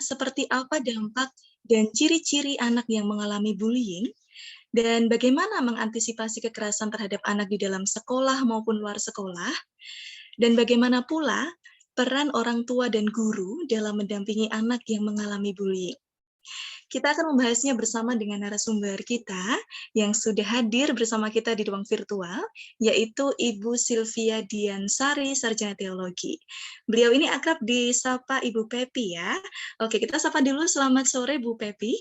seperti apa dampak dan ciri-ciri anak yang mengalami bullying, dan bagaimana mengantisipasi kekerasan terhadap anak di dalam sekolah maupun luar sekolah, dan bagaimana pula peran orang tua dan guru dalam mendampingi anak yang mengalami bullying. Kita akan membahasnya bersama dengan narasumber kita yang sudah hadir bersama kita di ruang virtual, yaitu Ibu Sylvia Diansari, Sarjana Teologi. Beliau ini akrab disapa Ibu Pepi ya. Oke, kita sapa dulu. Selamat sore, Bu Pepi.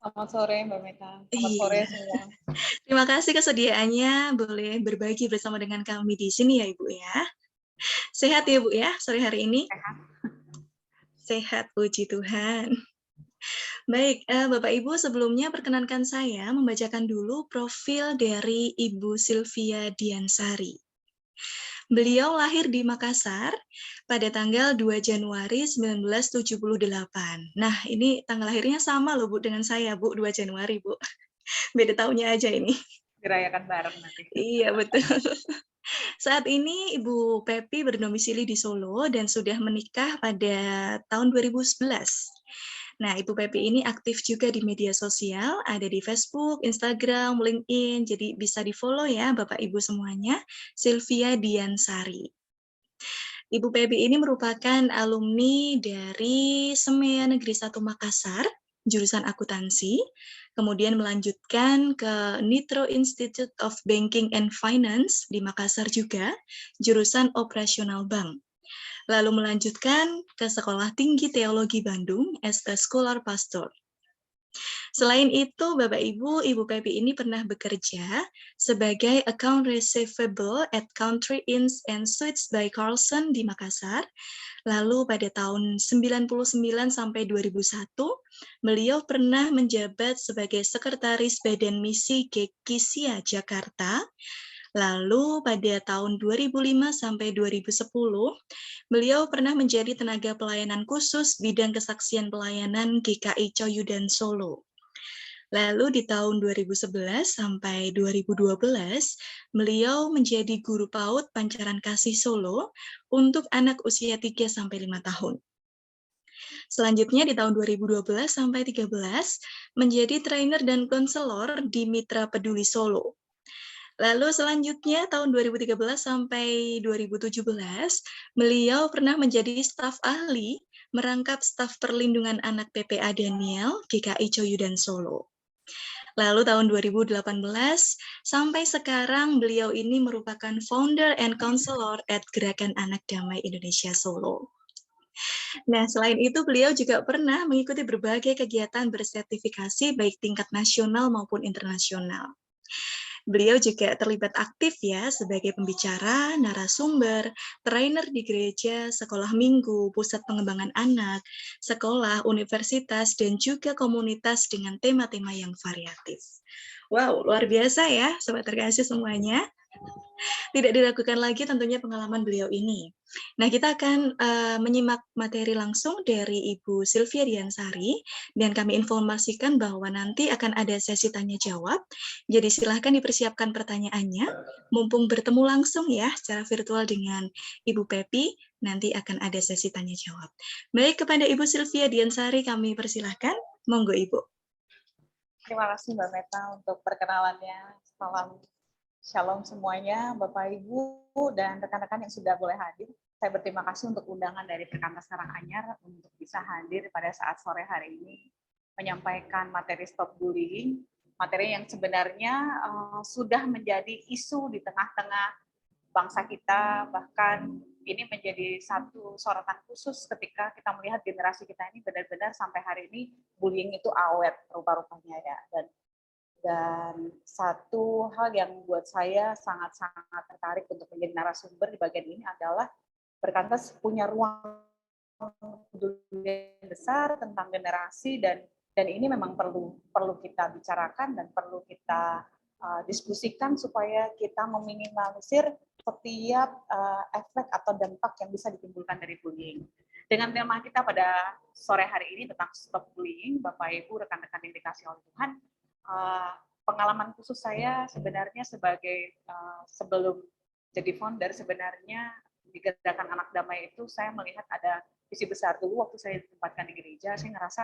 Selamat sore, Mbak Meta. Selamat sore Iya. semua. Terima kasih kesediaannya boleh berbagi bersama dengan kami di sini ya, Ibu ya. Sehat ya, Bu ya, sore hari ini? Sehat. Sehat, puji Tuhan. Baik, Bapak Ibu, sebelumnya perkenankan saya membacakan dulu profil dari Ibu Sylvia Diansari. Beliau lahir di Makassar pada tanggal 2 Januari 1978. Nah, ini tanggal lahirnya sama loh, Bu, dengan saya, Bu, 2 Januari, Bu. Beda tahunnya aja ini. Dirayakan bareng nanti. Iya, betul. Saat ini Ibu Pepi berdomisili di Solo dan sudah menikah pada tahun 2011. Nah, Ibu Pepi ini aktif juga di media sosial, ada di Facebook, Instagram, LinkedIn, jadi bisa di-follow ya Bapak Ibu semuanya, Sylvia Diansari. Ibu Pepi ini merupakan alumni dari SEMEA Negeri 1 Makassar, jurusan akuntansi, kemudian melanjutkan ke Nitro Institute of Banking and Finance di Makassar juga, jurusan operasional bank. Lalu melanjutkan ke Sekolah Tinggi Teologi Bandung as a Scholar Pastor. Selain itu, Bapak Ibu, Ibu Pepi ini pernah bekerja sebagai account receivable at Country Inns and Suites by Carlson di Makassar. Lalu pada tahun 99 sampai 2001, beliau pernah menjabat sebagai Sekretaris Badan Misi Gekisia Jakarta. Lalu pada tahun 2005 sampai 2010, beliau pernah menjadi tenaga pelayanan khusus bidang kesaksian pelayanan GKI Coyudan Solo. Lalu di tahun 2011 sampai 2012, beliau menjadi guru PAUD Pancaran Kasih Solo untuk anak usia 3 sampai 5 tahun. Selanjutnya di tahun 2012 sampai 2013 menjadi trainer dan konselor di Mitra Peduli Solo. Lalu selanjutnya tahun 2013 sampai 2017, beliau pernah menjadi staf ahli merangkap staf perlindungan anak PPA Daniel GKI Coyudan Solo. Lalu tahun 2018 sampai sekarang beliau ini merupakan founder and counselor at Gerakan Anak Damai Indonesia Solo. Nah, selain itu beliau juga pernah mengikuti berbagai kegiatan bersertifikasi baik tingkat nasional maupun internasional. Beliau juga terlibat aktif ya sebagai pembicara, narasumber, trainer di gereja, sekolah minggu, pusat pengembangan anak, sekolah, universitas, dan juga komunitas dengan tema-tema yang variatif. Wow, luar biasa ya, sobat terkasih semuanya. Tidak diragukan lagi tentunya pengalaman beliau ini. Nah, kita akan menyimak materi langsung dari Ibu Sylvia Diansari, dan kami informasikan bahwa nanti akan ada sesi tanya-jawab, jadi silahkan dipersiapkan pertanyaannya, mumpung bertemu langsung ya, secara virtual dengan Ibu Pepi, nanti akan ada sesi tanya-jawab. Baik, kepada Ibu Sylvia Diansari kami persilahkan, monggo Ibu. Terima kasih Mbak Meta untuk perkenalannya. Salam Shalom semuanya, Bapak Ibu dan rekan-rekan yang sudah boleh hadir. Saya berterima kasih untuk undangan dari Perkantas Karanganyar untuk bisa hadir pada saat sore hari ini menyampaikan materi Stop Bullying, materi yang sebenarnya sudah menjadi isu di tengah-tengah bangsa kita, bahkan ini menjadi satu sorotan khusus ketika kita melihat generasi kita ini benar-benar sampai hari ini bullying itu awet rupa-rupanya ya. Dan satu hal yang buat saya sangat-sangat tertarik untuk menjadi narasumber di bagian ini adalah Perkantas punya ruang yang besar tentang generasi dan ini memang perlu kita bicarakan dan perlu kita diskusikan supaya kita meminimalisir setiap efek atau dampak yang bisa ditimbulkan dari bullying. Dengan tema kita pada sore hari ini tentang Stop Bullying, Bapak Ibu rekan-rekan yang dikasih oleh Tuhan, pengalaman khusus saya sebenarnya sebagai sebelum jadi founder sebenarnya di Gerakan Anak Damai itu saya melihat ada visi besar dulu waktu saya ditempatkan di gereja, saya ngerasa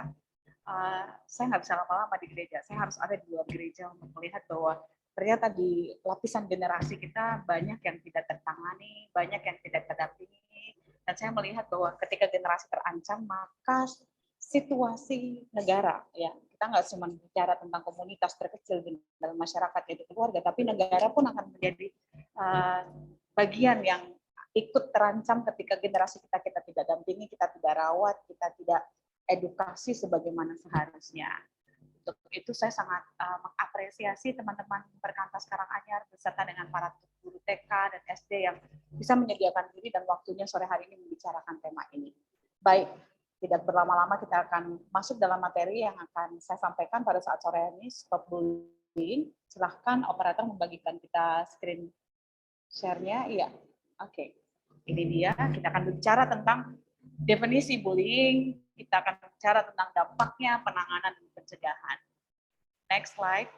saya nggak bisa lama-lama di gereja, saya harus ada di luar gereja untuk melihat bahwa ternyata di lapisan generasi kita banyak yang tidak tertangani, banyak yang tidak terdampingi, dan saya melihat bahwa ketika generasi terancam, maka situasi negara, ya kita nggak cuma bicara tentang komunitas terkecil di dalam masyarakat yaitu keluarga, tapi negara pun akan menjadi bagian yang ikut terancam ketika generasi kita tidak dampingi, kita tidak rawat, kita tidak edukasi sebagaimana seharusnya. Untuk itu saya sangat mengapresiasi teman-teman Perkantas Karanganyar beserta dengan para guru TK dan SD yang bisa menyediakan diri dan waktunya sore hari ini membicarakan tema ini. Baik, tidak berlama-lama kita akan masuk dalam materi yang akan saya sampaikan pada saat sore ini, stop bullying. Silahkan operator membagikan kita screen share-nya. Iya, oke. Ini dia, kita akan bicara tentang definisi bullying, kita akan bicara tentang dampaknya, penanganan, dan pencegahan. Next slide.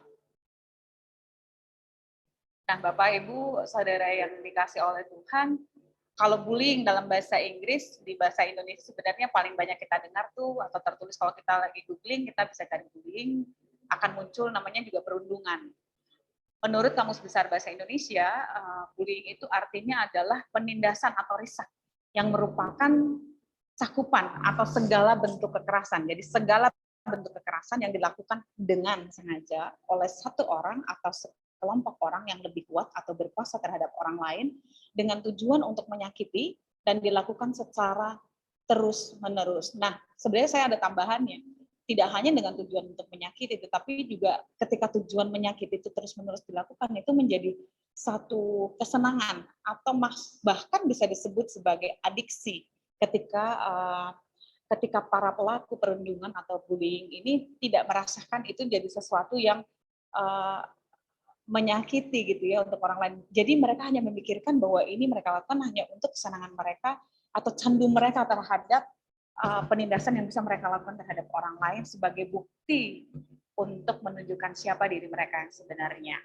Dan Bapak, Ibu, Saudara yang dikasih oleh Tuhan, kalau bullying dalam bahasa Inggris, di bahasa Indonesia sebenarnya paling banyak kita dengar tuh, atau tertulis kalau kita lagi googling, kita bisa cari bullying, akan muncul namanya juga perundungan. Menurut Kamus Besar Bahasa Indonesia, bullying itu artinya adalah penindasan atau risak yang merupakan cakupan atau segala bentuk kekerasan. Jadi segala bentuk kekerasan yang dilakukan dengan sengaja oleh satu orang atau sekelompok orang yang lebih kuat atau berkuasa terhadap orang lain dengan tujuan untuk menyakiti dan dilakukan secara terus-menerus. Nah, sebenarnya saya ada tambahannya. Tidak hanya dengan tujuan untuk menyakiti, tetapi juga ketika tujuan menyakiti itu terus-menerus dilakukan, itu menjadi satu kesenangan atau bahkan bisa disebut sebagai adiksi ketika para pelaku perundungan atau bullying ini tidak merasakan itu jadi sesuatu yang menyakiti gitu ya untuk orang lain. Jadi mereka hanya memikirkan bahwa ini mereka lakukan hanya untuk kesenangan mereka atau candu mereka terhadap penindasan yang bisa mereka lakukan terhadap orang lain sebagai bukti untuk menunjukkan siapa diri mereka yang sebenarnya.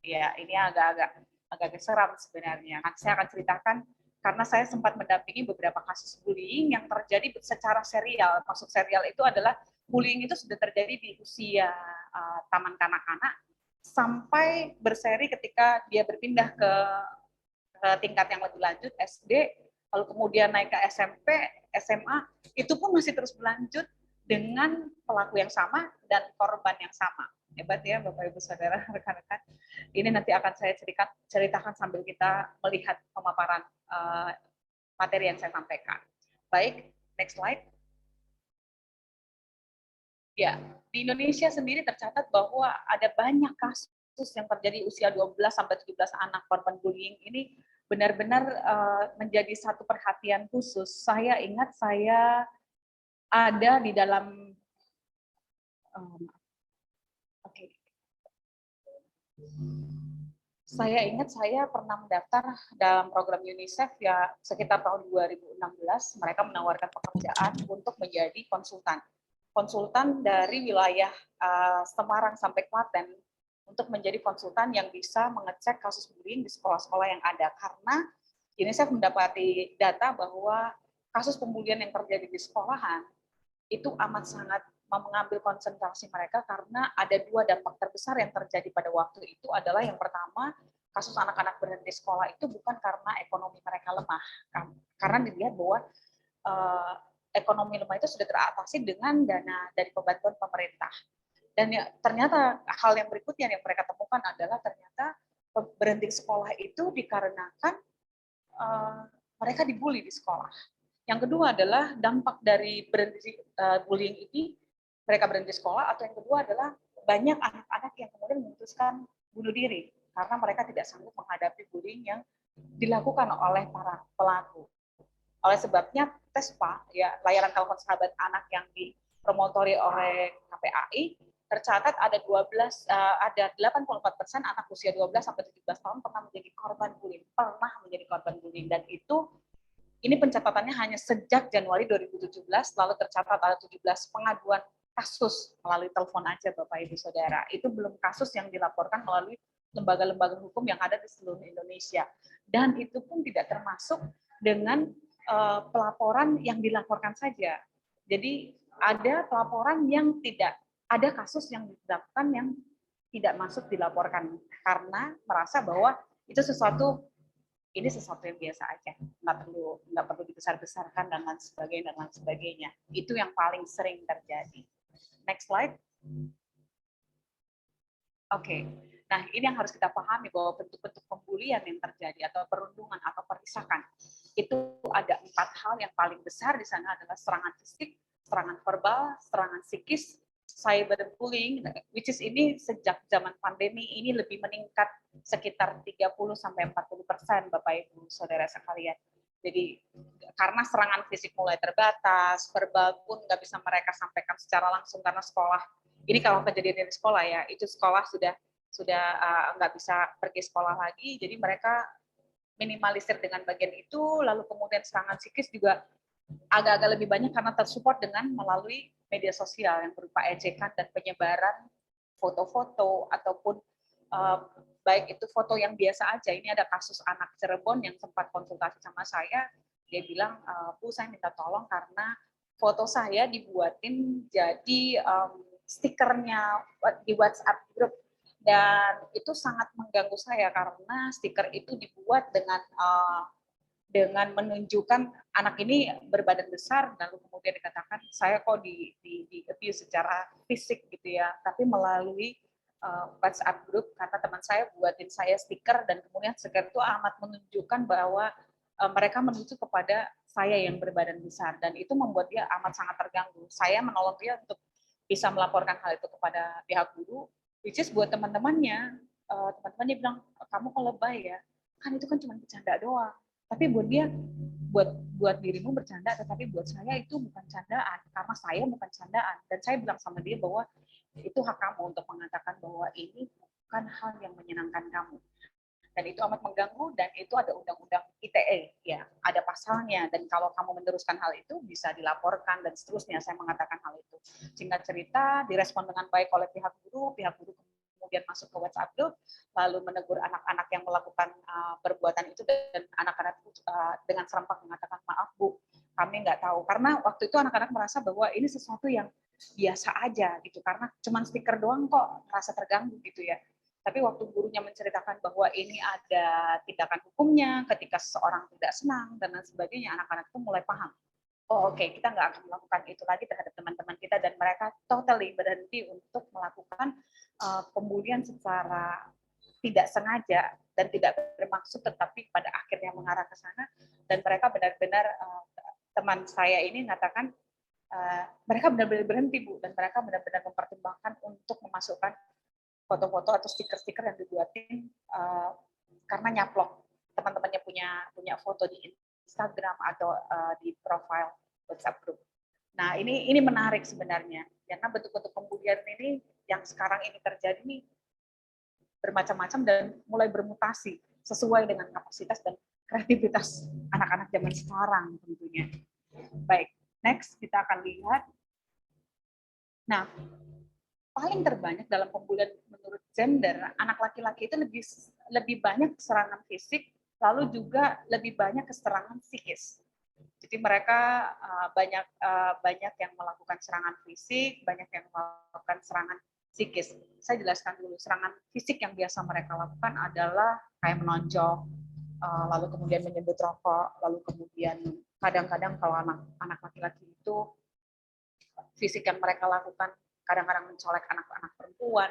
Ya, ini agak seram sebenarnya. Saya akan ceritakan karena saya sempat mendampingi beberapa kasus bullying yang terjadi secara serial. Maksud serial itu adalah bullying itu sudah terjadi di usia taman kanak-kanak sampai berseri ketika dia berpindah ke tingkat yang lebih lanjut SD, lalu kemudian naik ke SMP, SMA, itu pun masih terus berlanjut dengan pelaku yang sama dan korban yang sama. Hebat ya Bapak Ibu Saudara, rekan-rekan. Ini nanti akan saya ceritakan sambil kita melihat pemaparan materi yang saya sampaikan. Baik, next slide. Ya, di Indonesia sendiri tercatat bahwa ada banyak kasus yang terjadi usia 12 sampai 17 anak korban bullying ini benar-benar menjadi satu perhatian khusus. Saya ingat saya ada di dalam saya ingat saya pernah mendaftar dalam program UNICEF ya sekitar tahun 2016. Mereka menawarkan pekerjaan untuk menjadi konsultan dari wilayah Semarang sampai Klaten untuk menjadi konsultan yang bisa mengecek kasus bullying di sekolah-sekolah yang ada. Karena UNICEF mendapati data bahwa kasus pembulian yang terjadi di sekolahan itu amat sangat mengambil konsentrasi mereka karena ada dua dampak terbesar yang terjadi pada waktu itu adalah yang pertama, kasus anak-anak berhenti sekolah itu bukan karena ekonomi mereka lemah, karena dilihat bahwa ekonomi lemah itu sudah teratasi dengan dana dari pembantuan pemerintah. Dan ya, ternyata hal yang berikutnya yang mereka temukan adalah ternyata berhenti sekolah itu dikarenakan mereka dibully di sekolah. Yang kedua adalah dampak dari berhenti bullying ini, mereka berhenti sekolah, atau yang kedua adalah banyak anak-anak yang kemudian memutuskan bunuh diri karena mereka tidak sanggup menghadapi bullying yang dilakukan oleh para pelaku. Oleh sebabnya TESPA, ya layanan telepon sahabat anak yang dipromotori oleh KPAI, tercatat ada 84% anak usia 12 sampai 17 tahun pernah menjadi korban bullying, dan itu ini pencatatannya hanya sejak Januari 2017, lalu tercatat ada 17 pengaduan kasus melalui telepon aja Bapak Ibu Saudara. Itu belum kasus yang dilaporkan melalui lembaga-lembaga hukum yang ada di seluruh Indonesia. Dan itu pun tidak termasuk dengan pelaporan yang dilaporkan saja. Jadi ada pelaporan yang tidak, ada kasus yang dilakukan yang tidak masuk dilaporkan karena merasa bahwa itu sesuatu, ini sesuatu yang biasa aja, nggak perlu dibesar-besarkan dan lain sebagainya dan lain sebagainya. Itu yang paling sering terjadi. Next slide. Oke. Nah, ini yang harus kita pahami bahwa bentuk-bentuk pembulian yang terjadi atau perundungan atau perisakan itu ada 4 hal yang paling besar di sana adalah serangan fisik, serangan verbal, serangan psikis, cyberbullying, which is ini sejak zaman pandemi ini lebih meningkat sekitar 30-40% Bapak Ibu Saudara sekalian. Jadi karena serangan fisik mulai terbatas, verbal pun nggak bisa mereka sampaikan secara langsung karena sekolah. Ini kalau kejadian di sekolah ya, itu sekolah sudah nggak bisa pergi sekolah lagi, jadi mereka minimalisir dengan bagian itu, lalu kemudian serangan psikis juga agak-agak lebih banyak karena tersupport dengan melalui media sosial yang berupa ejekan dan penyebaran foto-foto ataupun baik itu foto yang biasa aja. Ini ada kasus anak Cirebon yang sempat konsultasi sama saya, dia bilang, Bu saya minta tolong karena foto saya dibuatin jadi stikernya di WhatsApp grup, dan itu sangat mengganggu saya karena stiker itu dibuat dengan menunjukkan anak ini berbadan besar, lalu kemudian dikatakan saya kok di abuse secara fisik gitu ya, tapi melalui WhatsApp group karena teman saya buatin saya stiker, dan kemudian stiker itu amat menunjukkan bahwa mereka menuju kepada saya yang berbadan besar, dan itu membuat dia amat sangat terganggu. Saya menolong dia untuk bisa melaporkan hal itu kepada pihak guru, which is buat teman-temannya, teman-temannya bilang, kamu kok lebay ya, kan itu kan cuma bercanda doang. Tapi buat dia, buat dirimu bercanda, tetapi buat saya itu bukan candaan, karena saya bukan candaan. Dan saya bilang sama dia bahwa itu hak kamu untuk mengatakan bahwa ini bukan hal yang menyenangkan kamu. Dan itu amat mengganggu, dan itu ada undang-undang ITE, ya, ada pasalnya, dan kalau kamu meneruskan hal itu bisa dilaporkan dan seterusnya. Saya mengatakan hal itu. Singkat cerita, direspon dengan baik oleh pihak guru kemudian masuk ke WhatsApp group, lalu menegur anak-anak yang melakukan perbuatan itu, dan anak-anak dengan serempak mengatakan, maaf Bu, kami nggak tahu. Karena waktu itu anak-anak merasa bahwa ini sesuatu yang biasa aja gitu, karena cuma stiker doang kok merasa terganggu gitu ya. Tapi waktu gurunya menceritakan bahwa ini ada tindakan hukumnya ketika seseorang tidak senang dan lain sebagainya, anak-anak itu mulai paham. Oh oke, kita nggak akan melakukan itu lagi terhadap teman-teman kita, dan mereka totally berhenti untuk melakukan pembulian secara tidak sengaja dan tidak bermaksud, tetapi pada akhirnya mengarah ke sana, dan mereka benar-benar teman saya ini mengatakan mereka benar-benar berhenti Bu, dan mereka benar-benar mempertimbangkan untuk memasukkan foto-foto atau stiker-stiker yang dibuatin karena nyaplok teman-temannya punya foto di Instagram atau di profile WhatsApp group. Nah, ini menarik sebenarnya, karena bentuk-bentuk pembulian ini yang sekarang ini terjadi nih bermacam-macam dan mulai bermutasi sesuai dengan kapasitas dan kreativitas anak-anak zaman sekarang tentunya. Baik, next kita akan lihat. Nah, paling terbanyak dalam pembulian menurut gender, anak laki-laki itu lebih banyak serangan fisik, lalu juga lebih banyak keserangan psikis. Jadi mereka banyak yang melakukan serangan fisik, banyak yang melakukan serangan psikis. Saya jelaskan dulu, serangan fisik yang biasa mereka lakukan adalah kayak menonjok, lalu kemudian menyebut rokok, lalu kemudian kadang-kadang kalau anak laki-laki itu fisik yang mereka lakukan kadang-kadang mencolek anak-anak perempuan.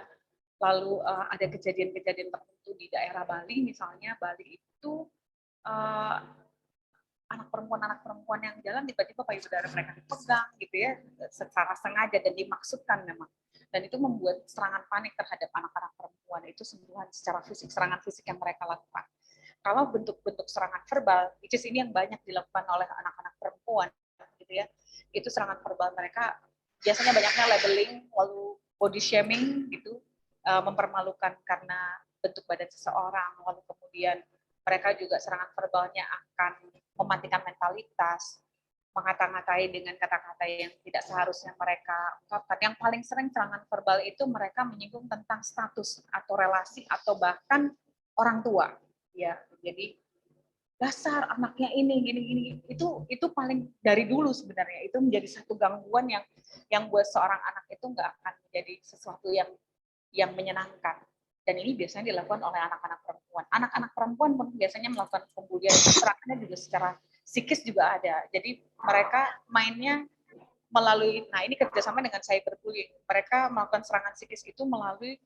Lalu ada kejadian-kejadian tertentu di daerah Bali, misalnya Bali itu anak perempuan yang jalan tiba-tiba payudara mereka dipegang gitu ya, secara sengaja dan dimaksudkan memang. Dan itu membuat serangan panik terhadap anak-anak perempuan, itu sentuhan secara fisik, serangan fisik yang mereka lakukan. Kalau bentuk-bentuk serangan verbal, which is ini yang banyak dilakukan oleh anak-anak perempuan gitu ya, itu serangan verbal mereka biasanya banyaknya labeling, lalu body shaming gitu, mempermalukan karena bentuk badan seseorang, lalu kemudian mereka juga serangan verbalnya akan mematikan mentalitas, mengata-ngatai dengan kata-kata yang tidak seharusnya mereka ungkapkan. Yang paling sering serangan verbal itu mereka menyinggung tentang status atau relasi atau bahkan orang tua. Ya, jadi dasar anaknya ini gini-gini, itu paling dari dulu sebenarnya itu menjadi satu gangguan yang buat seorang anak itu nggak akan menjadi sesuatu yang menyenangkan. Dan ini biasanya dilakukan oleh anak-anak perempuan. Anak-anak perempuan pun biasanya melakukan pembulian itu serangannya juga secara psikis juga ada. Jadi mereka mainnya melalui, nah ini kerjasama dengan cyberbullying. Mereka melakukan serangan psikis itu melalui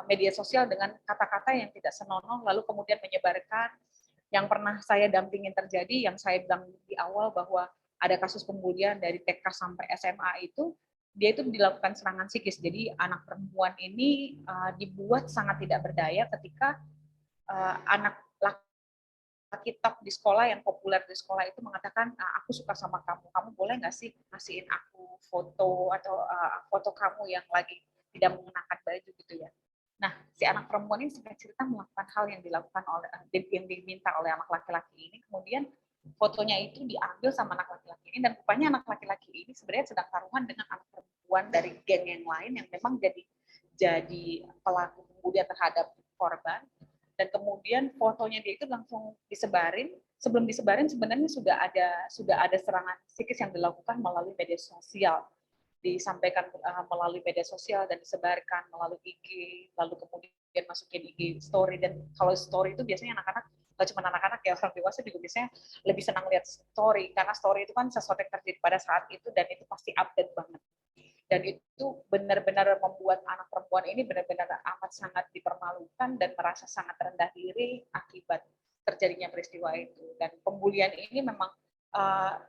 media sosial dengan kata-kata yang tidak senonoh, lalu kemudian menyebarkan. Yang pernah saya dampingin terjadi, yang saya bilang di awal bahwa ada kasus pembulian dari TK sampai SMA itu, dia itu dilakukan serangan psikis. Jadi anak perempuan ini dibuat sangat tidak berdaya ketika anak laki top di sekolah yang populer di sekolah itu mengatakan, aku suka sama kamu, kamu boleh nggak sih ngasihin aku foto atau foto kamu yang lagi tidak mengenakan baju gitu ya. Nah, si anak perempuan ini singkat cerita melakukan hal yang dilakukan oleh yang diminta oleh anak laki-laki ini, kemudian fotonya itu diambil sama anak laki-laki ini, dan rupanya anak laki-laki ini sebenarnya sedang taruhan dengan anak perempuan dari geng yang lain yang memang jadi pelaku pembulian terhadap korban. Dan kemudian fotonya dia itu langsung disebarin. Sebelum disebarin sebenarnya sudah ada serangan psikis yang dilakukan melalui media sosial, disampaikan melalui media sosial dan disebarkan melalui IG, lalu kemudian masukin IG story. Dan kalau story itu biasanya anak-anak, nggak cuma anak-anak ya, orang dewasa juga biasanya lebih senang lihat story, karena story itu kan sesuatu yang terjadi pada saat itu dan itu pasti update banget. Dan itu benar-benar membuat anak perempuan ini benar-benar amat sangat dipermalukan dan merasa sangat rendah diri akibat terjadinya peristiwa itu. Dan pembulian ini memang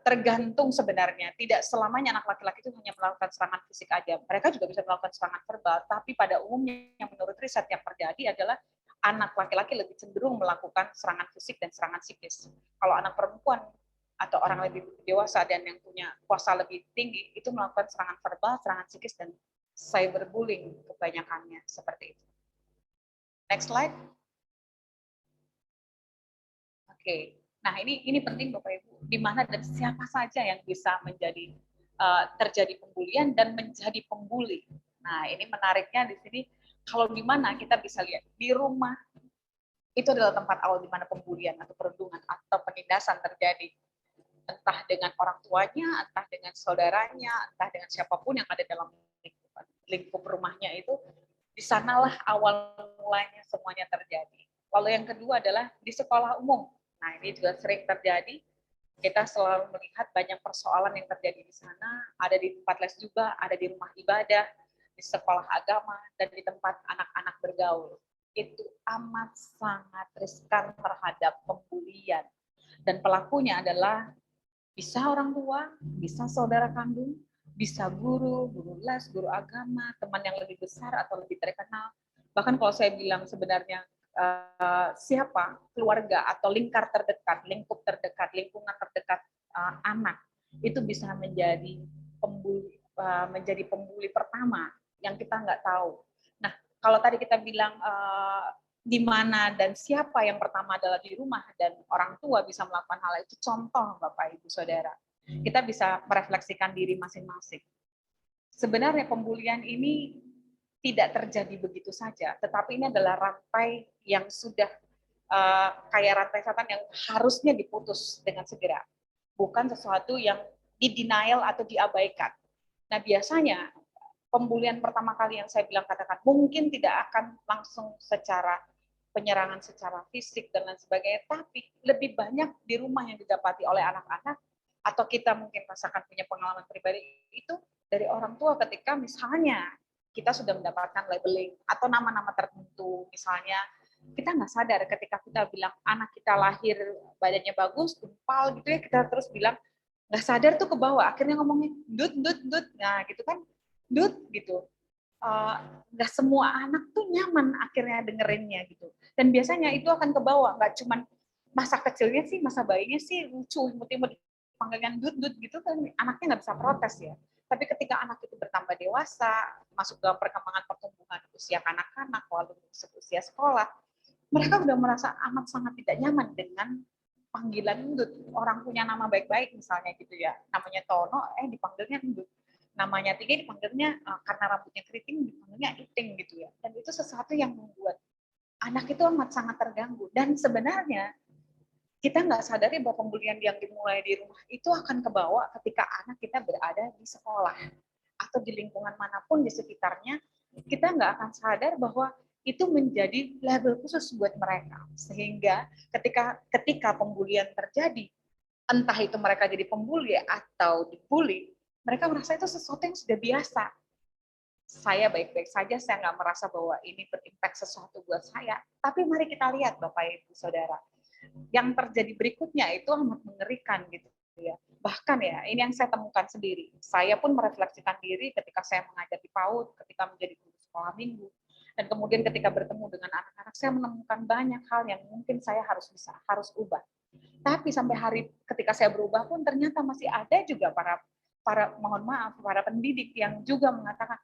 tergantung sebenarnya, tidak selamanya anak laki-laki itu hanya melakukan serangan fisik aja, mereka juga bisa melakukan serangan verbal, tapi pada umumnya yang menurut riset yang terjadi adalah anak laki-laki lebih cenderung melakukan serangan fisik dan serangan psikis. Kalau anak perempuan atau orang lebih dewasa dan yang punya kuasa lebih tinggi itu melakukan serangan verbal, serangan psikis, dan cyberbullying kebanyakannya seperti itu. Next slide. Oke. Nah, ini penting Bapak Ibu, di mana dan siapa saja yang bisa menjadi terjadi pembulian dan menjadi pembuli. Nah, ini menariknya di sini, kalau di mana kita bisa lihat di rumah itu adalah tempat awal di mana pembulian atau perundungan atau penindasan terjadi, entah dengan orang tuanya, entah dengan saudaranya, entah dengan siapapun yang ada dalam lingkup rumahnya itu, di sanalah awal mulanya semuanya terjadi. Lalu yang kedua adalah di sekolah umum. Nah, ini juga sering terjadi. Kita selalu melihat banyak persoalan yang terjadi di sana, ada di tempat les juga, ada di rumah ibadah, di sekolah agama, dan di tempat anak-anak bergaul. Itu amat sangat riskan terhadap pembulian. Dan pelakunya adalah bisa orang tua, bisa saudara kandung, bisa guru les, guru agama, teman yang lebih besar atau lebih terkenal. Bahkan kalau saya bilang sebenarnya siapa keluarga atau lingkar terdekat, lingkup terdekat, lingkungan terdekat anak itu bisa menjadi pembuli pertama yang kita nggak tahu. Nah, kalau tadi kita bilang di mana dan siapa yang pertama adalah di rumah dan orang tua bisa melakukan hal itu, contoh Bapak Ibu Saudara, kita bisa merefleksikan diri masing-masing. Sebenarnya pembulian ini tidak terjadi begitu saja, tetapi ini adalah rantai yang sudah kayak rantai setan yang harusnya diputus dengan segera, bukan sesuatu yang di-denial atau diabaikan. Nah, biasanya pembulian pertama kali yang saya bilang katakan mungkin tidak akan langsung secara penyerangan secara fisik dan lain sebagainya, tapi lebih banyak di rumah yang didapati oleh anak-anak, atau kita mungkin rasakan punya pengalaman pribadi itu dari orang tua ketika misalnya kita sudah mendapatkan labeling atau nama-nama tertentu, misalnya kita nggak sadar ketika kita bilang anak kita lahir badannya bagus, gempal gitu ya, kita terus bilang nggak sadar tuh ke bawah, akhirnya ngomongnya dut, nah gitu kan, dut gitu. Nggak semua anak tuh nyaman akhirnya dengerinnya gitu. Dan biasanya itu akan ke bawah, nggak cuman masa kecilnya sih, masa bayinya sih lucu, imut-imut panggilnya dut gitu kan, anaknya nggak bisa protes ya. Tapi ketika anak itu bertambah dewasa, masuk dalam perkembangan pertumbuhan usia kanak-kanak, lalu usia sekolah, mereka udah merasa amat sangat tidak nyaman dengan panggilan Ndut. Orang punya nama baik-baik misalnya gitu ya, namanya Tono, dipanggilnya Ndut. Namanya Tiga dipanggilnya karena rambutnya keriting dipanggilnya Iting gitu ya. Dan itu sesuatu yang membuat anak itu amat sangat terganggu. Dan sebenarnya kita nggak sadari bahwa pembulian yang dimulai di rumah itu akan kebawa ketika anak kita berada di sekolah atau di lingkungan manapun di sekitarnya. Kita nggak akan sadar bahwa itu menjadi label khusus buat mereka, sehingga ketika pembulian terjadi, entah itu mereka jadi pembuli atau dibully, mereka merasa itu sesuatu yang sudah biasa. Saya baik-baik saja, saya nggak merasa bahwa ini berimpact sesuatu buat saya. Tapi mari kita lihat Bapak Ibu Saudara, yang terjadi berikutnya itu amat mengerikan gitu ya. Bahkan ya, ini yang saya temukan sendiri. Saya pun merefleksikan diri ketika saya mengajar di PAUD, ketika menjadi guru sekolah minggu, dan kemudian ketika bertemu dengan anak-anak, saya menemukan banyak hal yang mungkin saya harus ubah. Tapi sampai hari ketika saya berubah pun ternyata masih ada juga para mohon maaf para pendidik yang juga mengatakan,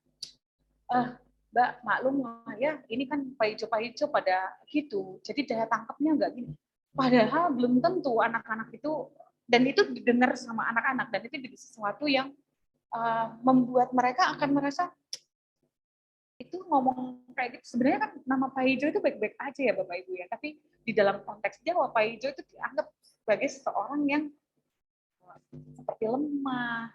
Mbak, maklum lah ya, ini kan paijo pada gitu, jadi daya tangkapnya nggak gini. Padahal belum tentu anak-anak itu, dan itu didengar sama anak-anak, dan itu jadi sesuatu yang membuat mereka akan merasa, itu ngomong kayak gitu, sebenarnya kan nama Paijo itu baik-baik aja ya Bapak Ibu ya, tapi di dalam konteks Jawa, Paijo itu dianggap sebagai seseorang yang seperti lemah,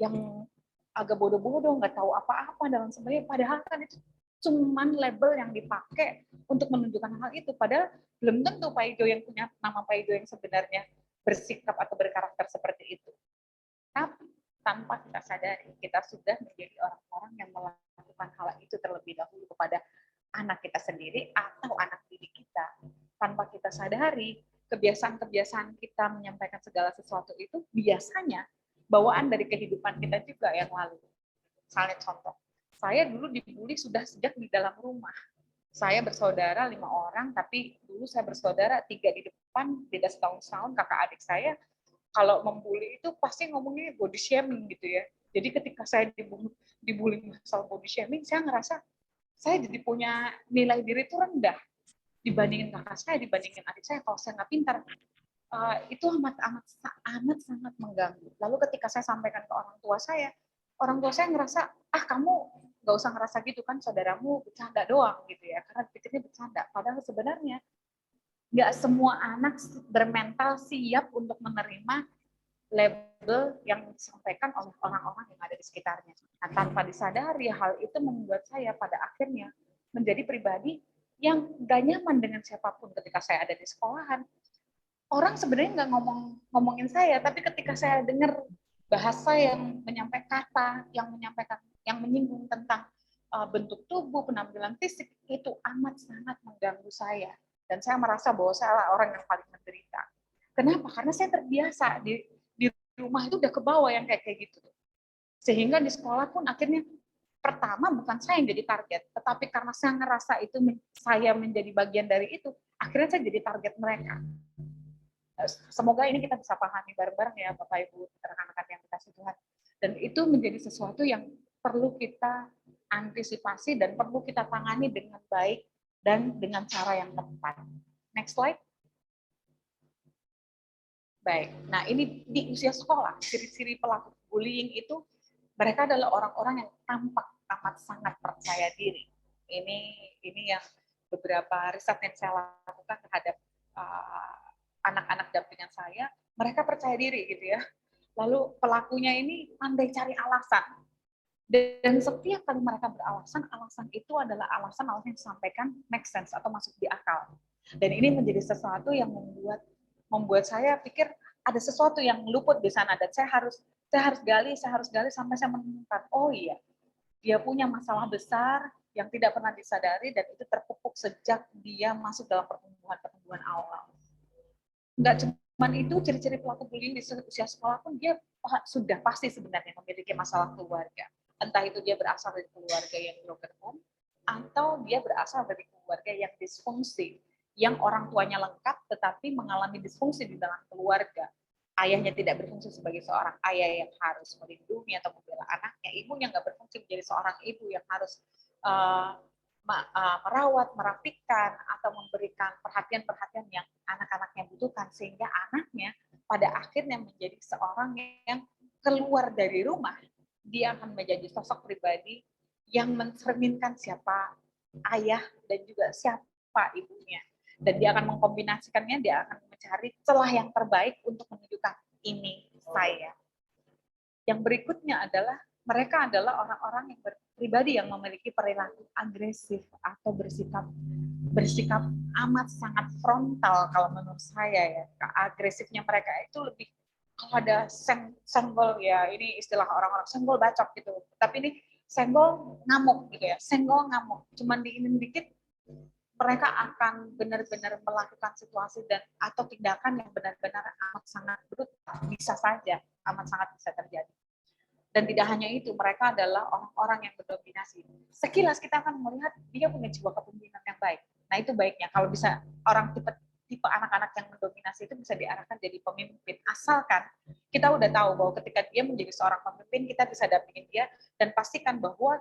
yang agak bodoh-bodoh, nggak tahu apa-apa dan sebagainya. Padahal kan itu cuman label yang dipakai untuk menunjukkan hal itu. Padahal belum tentu Pak Ijo yang punya nama Pak Ijo yang sebenarnya bersikap atau berkarakter seperti itu. Tapi tanpa kita sadari, kita sudah menjadi orang-orang yang melakukan hal itu terlebih dahulu kepada anak kita sendiri atau anak didik kita. Tanpa kita sadari, kebiasaan-kebiasaan kita menyampaikan segala sesuatu itu biasanya bawaan dari kehidupan kita juga yang lalu. Misalnya contoh, saya dulu dibully sudah sejak di dalam rumah. Saya bersaudara 5 orang, tapi dulu saya bersaudara 3 di depan, beda setahun-setahun, kakak adik saya. Kalau membuli itu pasti ngomongnya body shaming gitu ya. Jadi ketika saya dibully masalah body shaming, saya ngerasa saya jadi punya nilai diri itu rendah dibandingin kakak saya, dibandingin adik saya. Kalau saya nggak pintar, itu amat sangat mengganggu. Lalu ketika saya sampaikan ke orang tua saya ngerasa, kamu nggak usah ngerasa gitu kan, saudaramu bercanda doang gitu ya, karena pikirnya bercanda. Padahal sebenarnya nggak semua anak bermental siap untuk menerima label yang disampaikan oleh orang-orang yang ada di sekitarnya. Nah, tanpa disadari, hal itu membuat saya pada akhirnya menjadi pribadi yang gak nyaman dengan siapapun ketika saya ada di sekolahan. Orang sebenarnya nggak ngomongin saya, tapi ketika saya dengar bahasa yang menyampaikan kata, yang menyinggung tentang bentuk tubuh, penampilan fisik, itu amat sangat mengganggu saya. Dan saya merasa bahwa saya adalah orang yang paling menderita. Kenapa? Karena saya terbiasa di rumah itu udah kebawa yang kayak gitu. Sehingga di sekolah pun akhirnya pertama bukan saya yang jadi target, tetapi karena saya ngerasa itu saya menjadi bagian dari itu, akhirnya saya jadi target mereka. Semoga ini kita bisa pahami bareng-bareng ya Bapak Ibu, rekan-rekan yang dikasih Tuhan. Dan itu menjadi sesuatu yang perlu kita antisipasi dan perlu kita tangani dengan baik dan dengan cara yang tepat. Next slide. Baik, nah ini di usia sekolah, ciri-ciri pelaku bullying itu mereka adalah orang-orang yang tampak amat sangat percaya diri. Ini yang beberapa riset yang saya lakukan terhadap anak-anak dampingan saya, mereka percaya diri gitu ya. Lalu pelakunya ini pandai cari alasan. Dan setiap kali mereka beralasan, alasan itu adalah alasan-alasan yang disampaikan make sense atau masuk di akal. Dan ini menjadi sesuatu yang membuat saya pikir ada sesuatu yang luput di sana dan saya harus gali sampai saya menemukan, oh iya, dia punya masalah besar yang tidak pernah disadari dan itu terpupuk sejak dia masuk dalam pertumbuhan awal. Nggak cuma itu, ciri-ciri pelaku bullying di usia sekolah pun dia sudah pasti sebenarnya memiliki masalah keluarga. Entah itu dia berasal dari keluarga yang broken home, atau dia berasal dari keluarga yang disfungsi, yang orang tuanya lengkap tetapi mengalami disfungsi di dalam keluarga. Ayahnya tidak berfungsi sebagai seorang ayah yang harus melindungi atau membela anaknya, ibunya nggak berfungsi menjadi seorang ibu yang harus merawat, merapikan, atau memberikan perhatian-perhatian yang anak-anaknya butuhkan, sehingga anaknya pada akhirnya menjadi seorang yang keluar dari rumah, dia akan menjadi sosok pribadi yang mencerminkan siapa ayah dan juga siapa ibunya. Dan dia akan mengkombinasikannya, dia akan mencari celah yang terbaik untuk menunjukkan ini saya. Yang berikutnya adalah mereka adalah orang-orang yang pribadi yang memiliki perilaku agresif atau bersikap amat sangat frontal kalau menurut saya ya. Agresifnya mereka itu lebih kalau ada senggol ya, ini istilah orang-orang senggol bacok gitu. Tapi ini senggol ngamuk gitu ya, senggol ngamuk. Cuman diinin dikit mereka akan benar-benar melakukan situasi dan atau tindakan yang benar-benar amat sangat brutal, bisa saja amat sangat bisa terjadi. Dan tidak hanya itu, mereka adalah orang-orang yang berdominasi. Sekilas kita akan melihat dia punya jiwa kepemimpinan yang baik. Nah itu baiknya kalau bisa orang tipe anak-anak yang mendominasi itu bisa diarahkan jadi pemimpin. Asalkan kita udah tahu bahwa ketika dia menjadi seorang pemimpin, kita bisa dampingin dia dan pastikan bahwa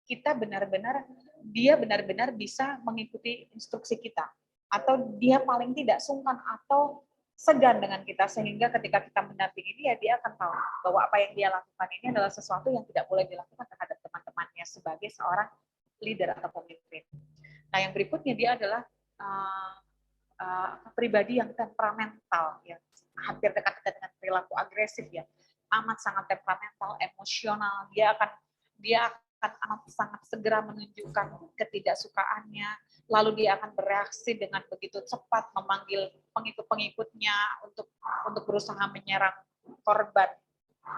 dia benar-benar bisa mengikuti instruksi kita. Atau dia paling tidak sungkan atau segan dengan kita, sehingga ketika kita mendampingi dia akan tahu bahwa apa yang dia lakukan ini adalah sesuatu yang tidak boleh dilakukan terhadap teman-temannya sebagai seorang leader atau pemimpin. Nah, yang berikutnya dia adalah pribadi yang temperamental, ya, hampir dekat-dekat dengan perilaku agresif, ya, amat sangat temperamental, emosional. Dia akan amat sangat segera menunjukkan ketidaksukaannya, lalu dia akan bereaksi dengan begitu cepat memanggil pengikut-pengikutnya untuk berusaha menyerang korban.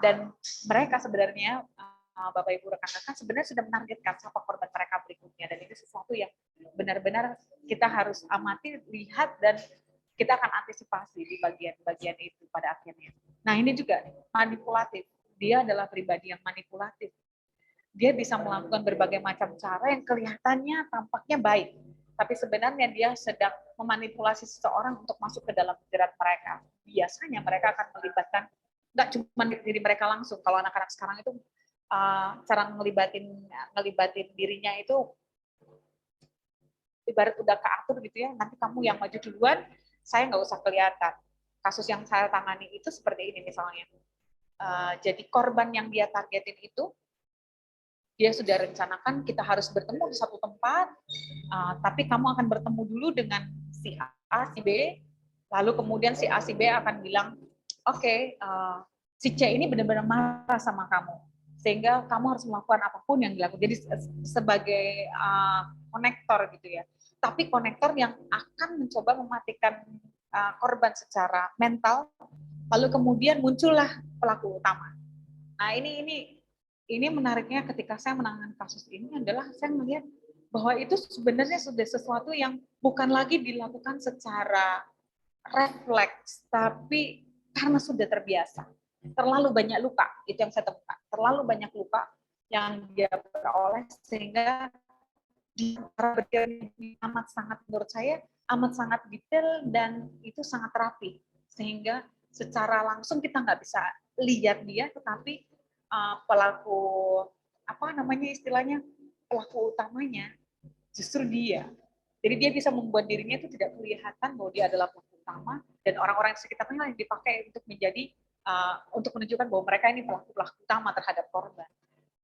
Dan mereka sebenarnya, Bapak Ibu rekan-rekan, sebenarnya sudah menargetkan siapa korban mereka berikutnya, dan itu sesuatu yang benar-benar kita harus amati, lihat, dan kita akan antisipasi di bagian-bagian itu pada akhirnya. Nah ini juga manipulatif, dia adalah pribadi yang manipulatif. Dia bisa melakukan berbagai macam cara yang kelihatannya tampaknya baik, tapi sebenarnya dia sedang memanipulasi seseorang untuk masuk ke dalam jerat mereka. Biasanya mereka akan melibatkan, nggak cuma diri mereka langsung. Kalau anak-anak sekarang itu cara ngelibatin dirinya itu ibarat udah keatur gitu ya, nanti kamu yang maju duluan, saya nggak usah kelihatan. Kasus yang saya tangani itu seperti ini misalnya. Jadi korban yang dia targetin itu, dia sudah rencanakan kita harus bertemu di satu tempat, tapi kamu akan bertemu dulu dengan si A, si B, lalu kemudian si A, si B akan bilang, oke, si C ini benar-benar marah sama kamu, sehingga kamu harus melakukan apapun yang dilakukan. Jadi sebagai konektor gitu ya. Tapi konektor yang akan mencoba mematikan korban secara mental, lalu kemudian muncullah pelaku utama. Nah ini menariknya ketika saya menangani kasus ini adalah saya melihat bahwa itu sebenarnya sudah sesuatu yang bukan lagi dilakukan secara refleks, tapi karena sudah terbiasa. Terlalu banyak luka, itu yang saya temukan. Terlalu banyak luka yang dia peroleh, sehingga di amat sangat, menurut saya, amat sangat detail dan itu sangat rapi. Sehingga secara langsung kita nggak bisa lihat dia, tetapi pelaku, apa namanya istilahnya, pelaku utamanya justru dia. Jadi dia bisa membuat dirinya itu tidak kelihatan bahwa dia adalah pelaku utama, dan orang-orang di sekitarnya yang dipakai untuk menjadi untuk menunjukkan bahwa mereka ini pelaku utama terhadap korban.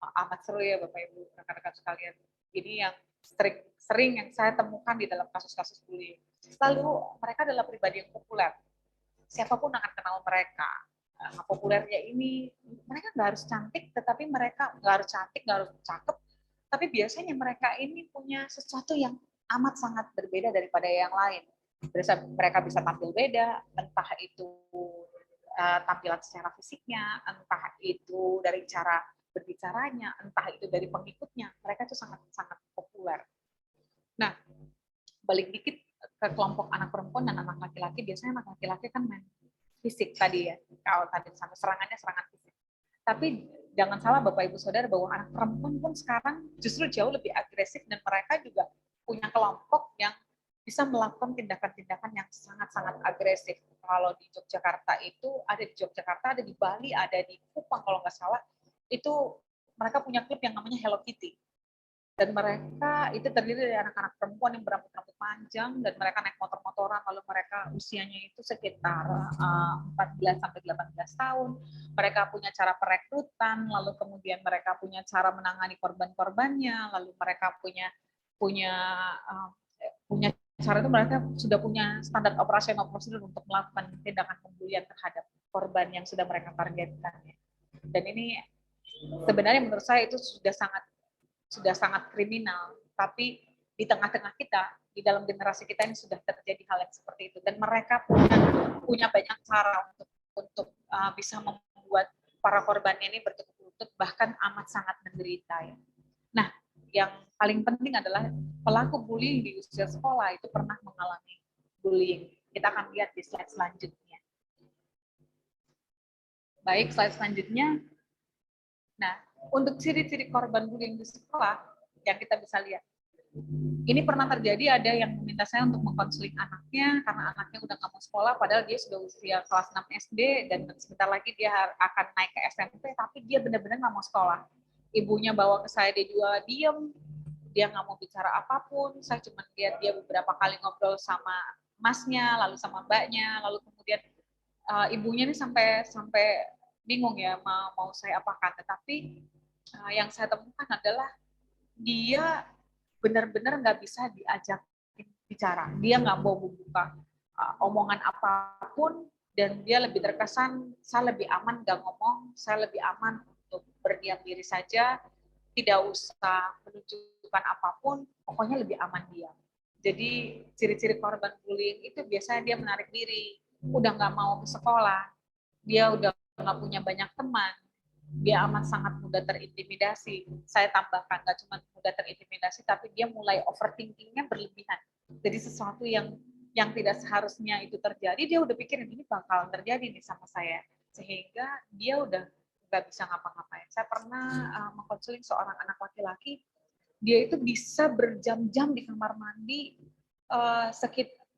Amat seru ya Bapak Ibu rekan-rekan sekalian. Ini yang sering yang saya temukan di dalam kasus-kasus bullying. Lalu mereka adalah pribadi yang populer. Siapapun akan kenal mereka. Populernya ini, mereka nggak harus cantik, tetapi mereka nggak harus cantik, nggak harus cakep, tapi biasanya mereka ini punya sesuatu yang amat sangat berbeda daripada yang lain. Mereka bisa tampil beda, entah itu tampilan secara fisiknya, entah itu dari cara berbicaranya, entah itu dari pengikutnya, mereka itu sangat-sangat populer. Nah, balik dikit ke kelompok anak perempuan dan anak laki-laki, biasanya anak laki-laki kan main fisik tadi ya, kalau tadi sampai serangan fisik. Tapi jangan salah Bapak Ibu Saudara bahwa anak perempuan pun sekarang justru jauh lebih agresif, dan mereka juga punya kelompok yang bisa melakukan tindakan-tindakan yang sangat-sangat agresif. Kalau di Yogyakarta itu ada di Yogyakarta, ada di Bali, ada di Kupang kalau nggak salah, itu mereka punya klub yang namanya Hello Kitty. Dan mereka itu terdiri dari anak-anak perempuan yang berambut-rambut panjang, dan mereka naik motor-motoran, lalu mereka usianya itu sekitar 14 sampai 18 tahun. Mereka punya cara perekrutan, lalu kemudian mereka punya cara menangani korban-korbannya, lalu mereka punya cara itu mereka sudah punya standar operasional prosedur untuk melakukan tindakan pembulian terhadap korban yang sudah mereka targetkan. Dan ini sebenarnya menurut saya itu sudah sangat kriminal. Tapi di tengah-tengah kita, di dalam generasi kita ini sudah terjadi hal yang seperti itu. Dan mereka punya banyak cara untuk bisa membuat para korbannya ini bertukar lutut, bahkan amat sangat menderita. Ya. Nah, yang paling penting adalah pelaku bullying di usia sekolah itu pernah mengalami bullying. Kita akan lihat di slide selanjutnya. Baik, slide selanjutnya. Nah, untuk ciri-ciri korban bullying di sekolah yang kita bisa lihat. Ini pernah terjadi, ada yang meminta saya untuk mengkonseling anaknya karena anaknya udah nggak mau sekolah, padahal dia sudah usia kelas 6 SD dan sebentar lagi dia akan naik ke SMP, tapi dia benar-benar nggak mau sekolah. Ibunya bawa ke saya, dia juga diem, dia nggak mau bicara apapun. Saya cuma lihat dia beberapa kali ngobrol sama masnya, lalu sama mbaknya, lalu kemudian ibunya ini sampai bingung ya mau saya apakan. Tetapi yang saya temukan adalah dia benar-benar nggak bisa diajak bicara. Dia nggak mau membuka omongan apapun, dan dia lebih terkesan, saya lebih aman nggak ngomong, saya lebih aman untuk berdiam diri saja, tidak usah menunjukkan apapun, pokoknya lebih aman diam. Jadi ciri-ciri korban bullying itu biasanya dia menarik diri, udah nggak mau ke sekolah, dia udah nggak punya banyak teman, dia amat sangat mudah terintimidasi. Saya tambahkan, nggak cuma mudah terintimidasi, tapi dia mulai overthinkingnya berlebihan. Jadi sesuatu yang tidak seharusnya itu terjadi, dia udah pikirin ini bakal terjadi nih sama saya, sehingga dia udah nggak bisa ngapa-ngapain. Saya pernah mengkonseling seorang anak laki-laki, dia itu bisa berjam-jam di kamar mandi,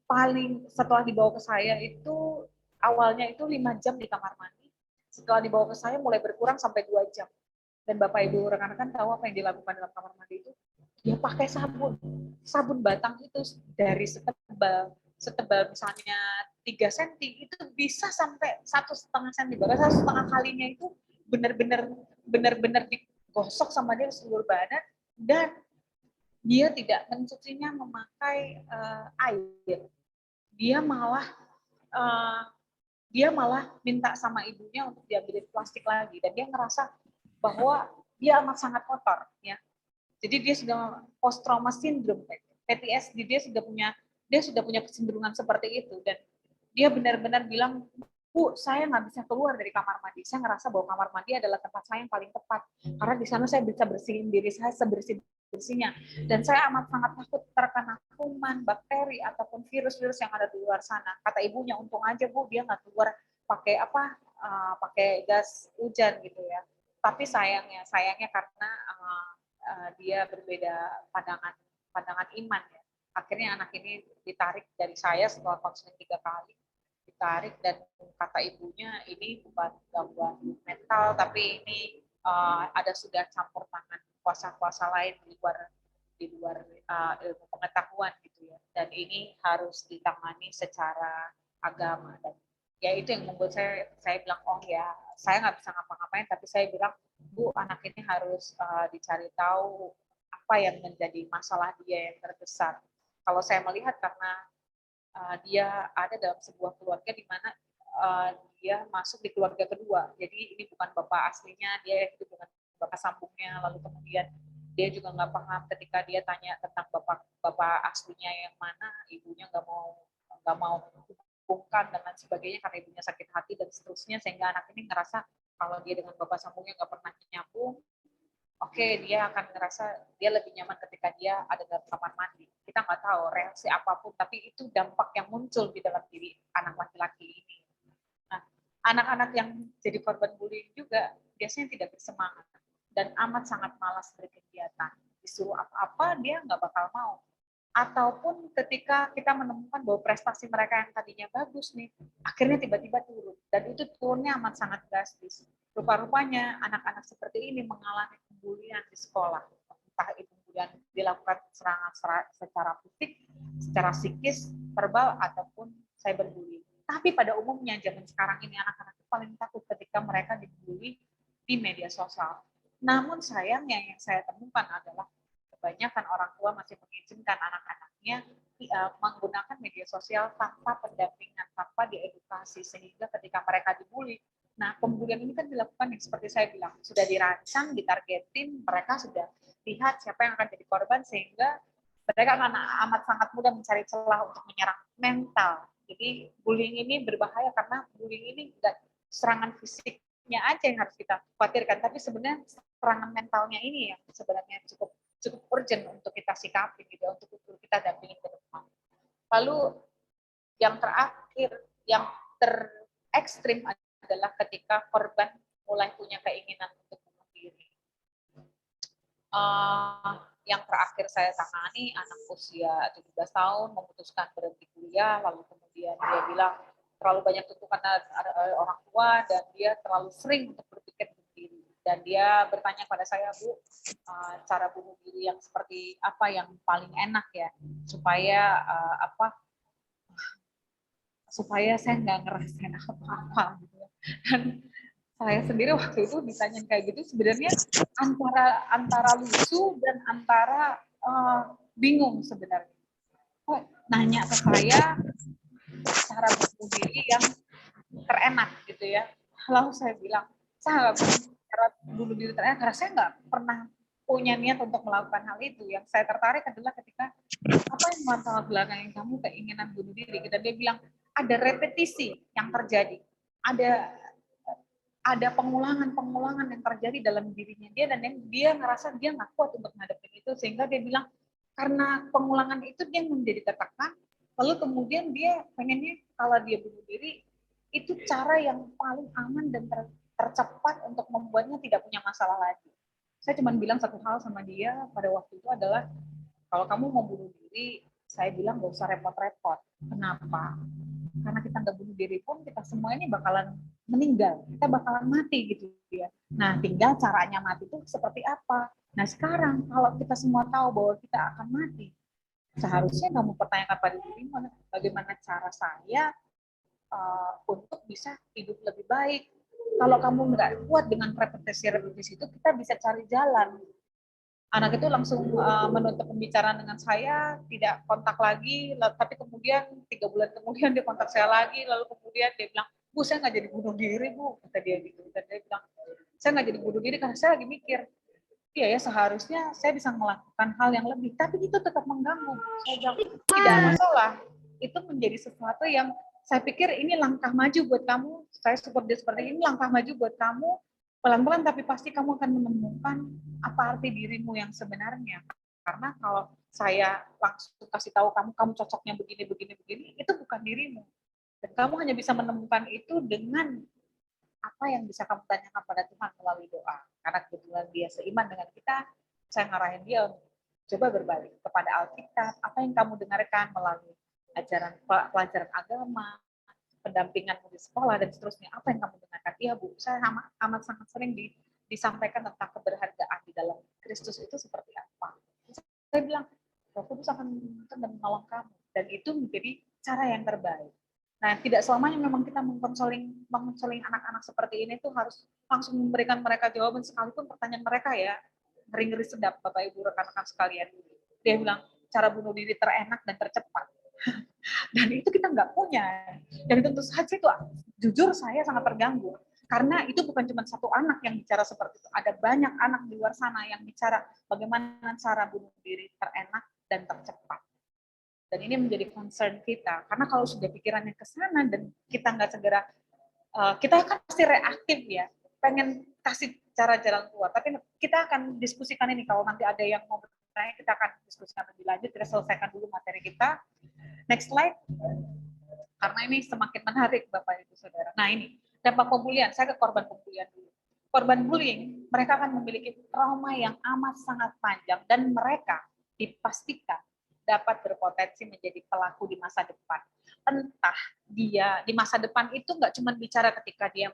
paling setelah dibawa ke saya itu awalnya itu 5 jam di kamar mandi, setelah dibawa ke saya mulai berkurang sampai 2 jam. Dan Bapak Ibu rekan-rekan tahu apa yang dilakukan dalam kamar mandi itu? Dia pakai sabun batang itu dari setebal misalnya 3 cm itu bisa sampai 1,5 cm, bahkan 1,5 kalinya itu benar-benar digosok sama dia seluruh badan, dan dia tidak mencucinya memakai air. Dia malah uh, dia malah minta sama ibunya untuk diambilin plastik lagi, dan dia ngerasa bahwa dia amat sangat kotor, ya. Jadi dia sudah post trauma syndrome, PTSD, dia sudah punya kecenderungan seperti itu, dan dia benar-benar bilang, Bu, saya nggak bisa keluar dari kamar mandi. Saya ngerasa bahwa kamar mandi adalah tempat saya yang paling tepat, karena di sana saya bisa bersihin diri saya sebersih-bersihnya. Dan saya amat sangat takut terkena kuman, bakteri, ataupun virus-virus yang ada di luar sana. Kata ibunya, untung aja Bu, dia nggak keluar pakai gas hujan gitu ya. Tapi sayangnya karena dia berbeda pandangan iman ya. Akhirnya anak ini ditarik dari saya setelah konseling 3 kali, ditarik, dan kata ibunya ini bukan gangguan mental, tapi ini ada sudah campur tangan kuasa-kuasa lain di luar ilmu pengetahuan gitu ya, dan ini harus ditangani secara agama. Dan ya itu yang membuat saya bilang, oh ya, saya nggak bisa ngapa-ngapain, tapi saya bilang, Bu, anak ini harus dicari tahu apa yang menjadi masalah dia yang terbesar. Kalau saya melihat karena dia ada dalam sebuah keluarga di mana dia masuk di keluarga kedua. Jadi ini bukan bapak aslinya, dia hidup dengan bapak sambungnya. Lalu kemudian dia juga nggak paham ketika dia tanya tentang bapak aslinya yang mana, ibunya nggak mau hubungkan dengan sebagainya karena ibunya sakit hati dan seterusnya, sehingga anak ini ngerasa kalau dia dengan bapak sambungnya nggak pernah nyambung, oke, dia akan ngerasa dia lebih nyaman ketika dia ada dalam kamar mandi. Kita nggak tahu reaksi apapun, tapi itu dampak yang muncul di dalam diri anak laki-laki ini. Nah, anak-anak yang jadi korban bullying juga biasanya tidak bersemangat dan amat sangat malas berkegiatan. Disuruh apa-apa dia nggak bakal mau. Ataupun ketika kita menemukan bahwa prestasi mereka yang tadinya bagus nih, akhirnya tiba-tiba turun. Dan itu turunnya amat sangat drastis. Rupa-rupanya anak-anak seperti ini mengalami pembulian di sekolah. Entah itu kemudian dilakukan serangan secara fisik, secara psikis, verbal, ataupun cyberbullying. Tapi pada umumnya zaman sekarang ini anak-anak paling takut ketika mereka dibully di media sosial. Namun sayangnya yang saya temukan adalah kebanyakan orang tua masih mengizinkan anak-anaknya menggunakan media sosial tanpa pendampingan, tanpa diedukasi, sehingga ketika mereka dibully, nah pembulian ini kan dilakukan yang seperti saya bilang, sudah dirancang, ditargetin, mereka sudah lihat siapa yang akan jadi korban, sehingga mereka akan amat sangat mudah mencari celah untuk menyerang mental. Jadi bullying ini berbahaya karena bullying ini enggak serangan fisiknya aja yang harus kita khawatirkan, tapi sebenarnya serangan mentalnya ini yang sebenarnya cukup urgent untuk kita sikapi gitu, untuk kita dampingin ke depan. Lalu yang terakhir, yang terekstrim adalah ketika korban mulai punya keinginan untuk bunuh diri. Yang terakhir saya tangani, anak usia 17 tahun memutuskan berhenti kuliah, lalu kemudian dia bilang terlalu banyak tuntutan orang tua dan dia terlalu sering untuk berpikir bunuh diri. Dan dia bertanya pada saya, Bu, cara bunuh diri yang seperti apa yang paling enak ya, supaya supaya saya nggak ngerasain apa-apa gitu ya. Dan saya sendiri waktu itu ditanyain kayak gitu, sebenarnya antara lucu dan antara bingung sebenarnya. Nanya ke saya cara bunuh diri yang terenak gitu ya. Lalu saya bilang, saya nggak cara bunuh diri terenak karena saya nggak pernah punya niat untuk melakukan hal itu. Yang saya tertarik adalah ketika apa yang latar belakang kamu keinginan bunuh diri. Dan dia bilang ada repetisi yang terjadi, ada pengulangan yang terjadi dalam dirinya dia, dan dia ngerasa dia nggak kuat untuk menghadapi itu, sehingga dia bilang karena pengulangan itu dia menjadi tertekan, lalu kemudian dia pengennya kalau dia bunuh diri itu cara yang paling aman dan tercepat untuk membuatnya tidak punya masalah lagi. Saya cuma bilang satu hal sama dia pada waktu itu adalah, kalau kamu mau bunuh diri, saya bilang gak usah repot-repot. Kenapa? Karena kita nggak bunuh diri pun kita semua ini bakalan meninggal, kita bakalan mati gitu ya. Nah, tinggal caranya mati itu seperti apa. Nah, sekarang kalau kita semua tahu bahwa kita akan mati, seharusnya kamu pertanyakan pada dirimu, bagaimana cara saya untuk bisa hidup lebih baik. Kalau kamu nggak kuat dengan repetisi itu, kita bisa cari jalan. Anak itu langsung menutup pembicaraan dengan saya, tidak kontak lagi, tapi kemudian 3 bulan kemudian dia kontak saya lagi, lalu kemudian dia bilang, Bu, saya nggak jadi bunuh diri, Bu, kata dia gitu. Dan dia bilang, saya nggak jadi bunuh diri karena saya lagi mikir, iya ya seharusnya saya bisa melakukan hal yang lebih, tapi itu tetap mengganggu. Saya bilang, tidak masalah, itu menjadi sesuatu yang saya pikir ini langkah maju buat kamu, saya support dia seperti ini, langkah maju buat kamu, pelan-pelan tapi pasti kamu akan menemukan apa arti dirimu yang sebenarnya. Karena kalau saya langsung kasih tahu kamu cocoknya begini, itu bukan dirimu. Dan kamu hanya bisa menemukan itu dengan apa yang bisa kamu tanyakan pada Tuhan melalui doa. Karena kebetulan dia seiman dengan kita, saya ngarahin dia coba berbalik kepada Alkitab, apa yang kamu dengarkan melalui pelajaran agama, pendampingan di sekolah dan seterusnya, apa yang kamu dengarkan? Iya Bu, saya amat sangat sering disampaikan tentang keberhargaan di dalam Kristus itu seperti apa. Saya bilang, Roh Kudus akan menuntun dan menolong kamu, dan itu menjadi cara yang terbaik. Nah, tidak selamanya memang kita mengkonseling anak-anak seperti ini tuh harus langsung memberikan mereka jawaban, sekalipun pertanyaan mereka ya ngeri-ngeri sedap, Bapak Ibu rekan-rekan sekalian. Dia bilang cara bunuh diri terenak dan tercepat. Dan itu kita nggak punya. Dan tentu saja itu jujur saya sangat terganggu. Karena itu bukan cuma satu anak yang bicara seperti itu. Ada banyak anak di luar sana yang bicara bagaimana cara bunuh diri terenak dan tercepat. Dan ini menjadi concern kita. Karena kalau sudah pikirannya ke sana dan kita nggak segera, kita kan pasti reaktif ya. Pengen kasih cara jalan keluar. Tapi kita akan diskusikan ini. Kalau nanti ada yang mau bertanya, kita akan diskusikan lebih lanjut. Kita selesaikan dulu materi kita. Next slide. Karena ini semakin menarik Bapak Ibu Saudara. Nah ini, dampak pembulian. Saya ke korban pembulian dulu. Korban bullying, mereka akan memiliki trauma yang amat sangat panjang dan mereka dipastikan dapat berpotensi menjadi pelaku di masa depan. Entah dia di masa depan itu nggak cuma bicara ketika dia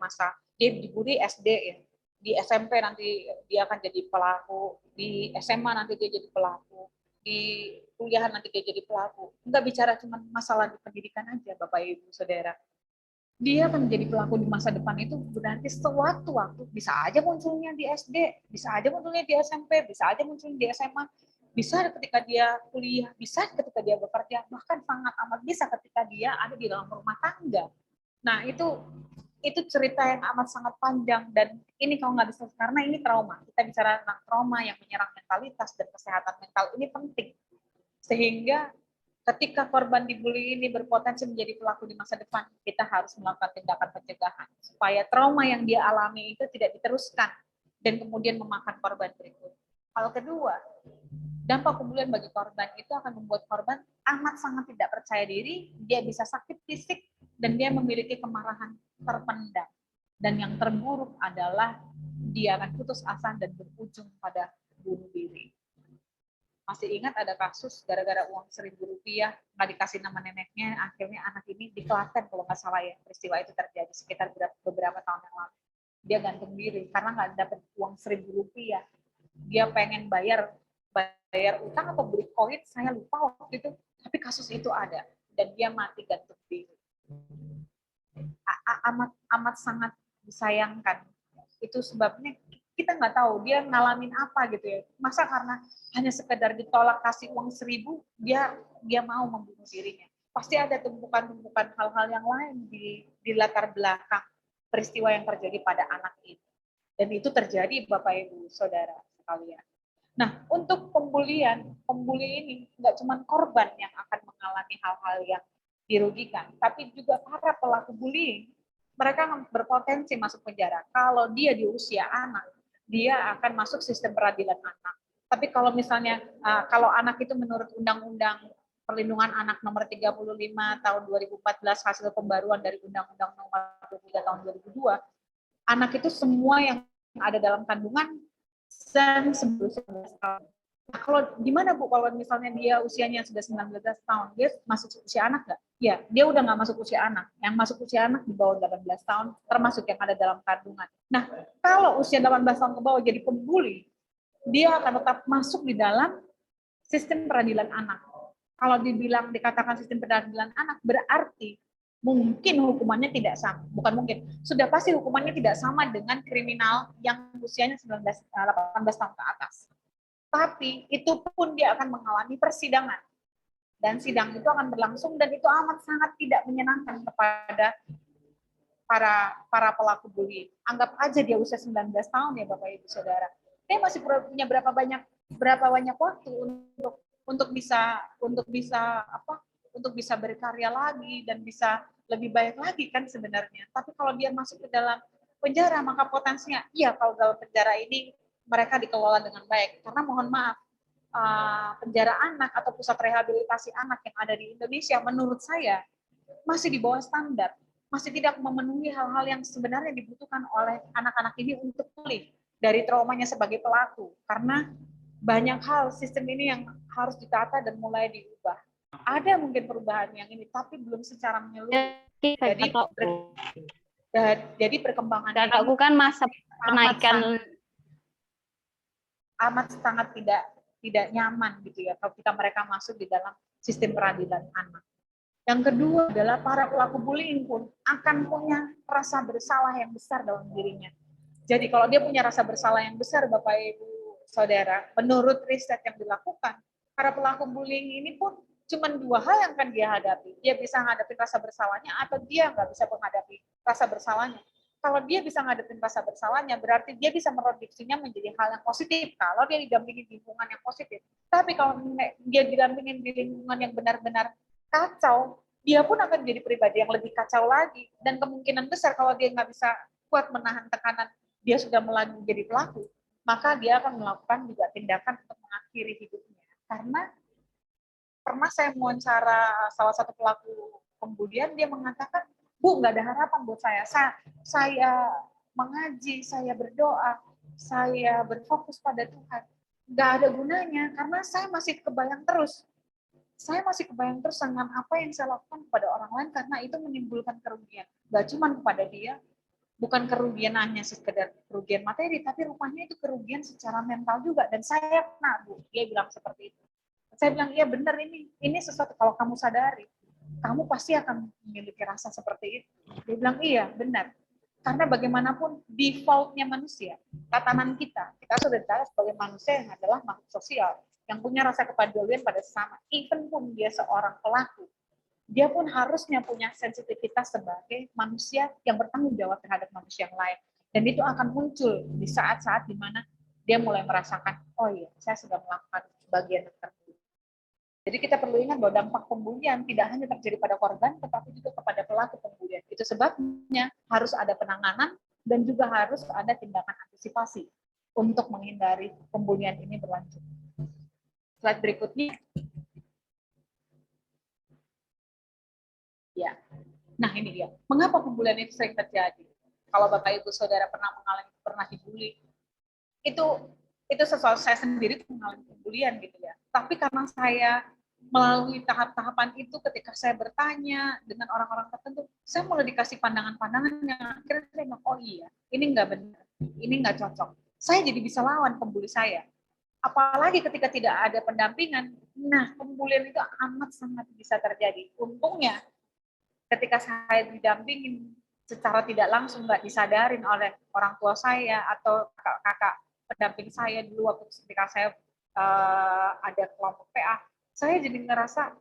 dibully SD ya. Di SMP nanti dia akan jadi pelaku, di SMA nanti dia jadi pelaku, di kuliah nanti dia jadi pelaku. Enggak bicara cuma masalah di pendidikan aja, Bapak Ibu Saudara. Dia akan menjadi pelaku di masa depan itu berarti sewaktu waktu bisa aja munculnya di SD, bisa aja munculnya di SMP, bisa aja munculnya di SMA. bisa ketika dia kuliah, bisa ketika dia bekerja, bahkan sangat amat bisa ketika dia ada di dalam rumah tangga. Nah, itu cerita yang amat sangat panjang, dan ini kalau nggak bisa, karena ini trauma. Kita bicara tentang trauma yang menyerang mentalitas dan kesehatan mental, ini penting. Sehingga ketika korban dibully ini berpotensi menjadi pelaku di masa depan, kita harus melakukan tindakan pencegahan supaya trauma yang dia alami itu tidak diteruskan dan kemudian memakan korban berikut. Hal kedua, dampak pembulian bagi korban itu akan membuat korban amat sangat tidak percaya diri, dia bisa sakit fisik, dan dia memiliki kemarahan terpendam. Dan yang terburuk adalah dia akan putus asa dan berujung pada bunuh diri. Masih ingat ada kasus gara-gara uang Rp1.000 nggak dikasih nama neneknya, akhirnya anak ini di Klaten kalau nggak salah ya, peristiwa itu terjadi sekitar beberapa tahun yang lalu. Dia gantung diri karena nggak dapat uang Rp1.000. Dia pengen bayar utang atau beli koin, saya lupa waktu itu, tapi kasus itu ada dan dia mati gantung diri. Amat sangat disayangkan. Itu sebabnya kita nggak tahu dia ngalamin apa gitu ya. Masa karena hanya sekedar ditolak kasih uang 1.000, dia mau membunuh dirinya. Pasti ada tumpukan-tumpukan hal-hal yang lain di latar belakang peristiwa yang terjadi pada anak ini. Dan itu terjadi Bapak Ibu Saudara sekalian. Nah, untuk pembuli ini nggak cuma korban yang akan mengalami hal-hal yang dirugikan, tapi juga para pelaku bullying. Mereka berpotensi masuk penjara. Kalau dia di usia anak, dia akan masuk sistem peradilan anak. Tapi kalau misalnya, kalau anak itu menurut Undang-Undang Perlindungan Anak nomor 35 tahun 2014, hasil pembaruan dari Undang-Undang nomor 23 tahun 2002, anak itu semua yang ada dalam kandungan dan sebelum 19 tahun. Nah, kalau gimana Bu, kalau misalnya dia usianya sudah 19 tahun, dia masuk usia anak nggak? Ya, dia udah nggak masuk usia anak. Yang masuk usia anak di bawah 18 tahun, termasuk yang ada dalam kandungan. Nah, kalau usia 18 tahun ke bawah jadi pembuli, dia akan tetap masuk di dalam sistem peradilan anak. Kalau dikatakan sistem peradilan anak, berarti mungkin hukumannya tidak sama. Bukan mungkin, sudah pasti hukumannya tidak sama dengan kriminal yang usianya 18 tahun ke atas. Tapi itu pun dia akan mengalami persidangan. Dan sidang itu akan berlangsung, dan itu amat sangat tidak menyenangkan kepada para pelaku bullying. Anggap aja dia usia 19 tahun ya Bapak Ibu Saudara. Dia masih punya berapa banyak waktu untuk bisa berkarya lagi dan bisa lebih baik lagi kan sebenarnya. Tapi kalau dia masuk ke dalam penjara, maka potensinya kalau dalam penjara ini mereka dikelola dengan baik. Karena mohon maaf, penjara anak atau pusat rehabilitasi anak yang ada di Indonesia menurut saya masih di bawah standar, masih tidak memenuhi hal-hal yang sebenarnya dibutuhkan oleh anak-anak ini untuk pulih dari traumanya sebagai pelaku. Karena banyak hal sistem ini yang harus ditata dan mulai diubah. Ada mungkin perubahan yang ini, tapi belum secara menyeluruh. Jadi perkembangan kakakku kan masa kenaikan amat sangat tidak nyaman gitu ya kalau mereka masuk di dalam sistem peradilan anak. Yang kedua adalah para pelaku bullying pun akan punya rasa bersalah yang besar dalam dirinya. Jadi kalau dia punya rasa bersalah yang besar, Bapak Ibu Saudara, menurut riset yang dilakukan, para pelaku bullying ini pun cuma dua hal yang akan dia hadapi. Dia bisa menghadapi rasa bersalahnya atau dia nggak bisa menghadapi rasa bersalahnya. Kalau dia bisa menghadapi rasa bersalahnya, berarti dia bisa merediksinya menjadi hal yang positif kalau dia didampingi di lingkungan yang positif. Tapi kalau dia didampingi di lingkungan yang benar-benar kacau, dia pun akan menjadi pribadi yang lebih kacau lagi. Dan kemungkinan besar kalau dia nggak bisa kuat menahan tekanan, dia sudah melaju menjadi pelaku, maka dia akan melakukan juga tindakan untuk mengakhiri hidupnya. Karena pernah saya mewawancara salah satu pelaku pembulian, dia mengatakan, Bu, nggak ada harapan buat saya. Saya mengaji, saya berdoa, saya berfokus pada Tuhan. Nggak ada gunanya, karena saya masih kebayang terus dengan apa yang saya lakukan kepada orang lain, karena itu menimbulkan kerugian. Gak cuma kepada dia, bukan kerugian hanya sekedar kerugian materi, tapi rupanya itu kerugian secara mental juga. Dan saya pernah, Bu, dia bilang seperti itu. Saya bilang, iya benar, ini sesuatu kalau kamu sadari, kamu pasti akan memiliki rasa seperti itu. Dia bilang, iya benar. Karena bagaimanapun default-nya manusia, tatanan kita sudah jelas sebagai manusia yang adalah makhluk sosial, yang punya rasa kepedulian pada sesama. Even pun dia seorang pelaku, dia pun harusnya punya sensitivitas sebagai manusia yang bertanggung jawab terhadap manusia yang lain. Dan itu akan muncul di saat-saat di mana dia mulai merasakan, oh iya, saya sudah melakukan bagian tertentu. Jadi kita perlu ingat bahwa dampak pembulian tidak hanya terjadi pada korban, tetapi juga kepada pelaku pembulian. Itu sebabnya harus ada penanganan dan juga harus ada tindakan antisipasi untuk menghindari pembulian ini berlanjut. Slide berikutnya. Ya. Nah ini dia. Mengapa pembulian itu sering terjadi? Kalau Bapak Ibu Saudara pernah dibully, itu sesuatu saya sendiri mengalami pembulian gitu ya. Tapi karena saya melalui tahap-tahapan itu, ketika saya bertanya dengan orang-orang tertentu, saya mulai dikasih pandangan-pandangan yang akhirnya saya bilang, oh iya, ini nggak benar, ini nggak cocok. Saya jadi bisa lawan pembuli saya. Apalagi ketika tidak ada pendampingan, nah pembulian itu amat sangat bisa terjadi. Untungnya ketika saya didampingin secara tidak langsung, nggak disadarin oleh orang tua saya atau kakak pendamping saya dulu waktu ketika saya ada kelompok PA, saya jadi ngerasa,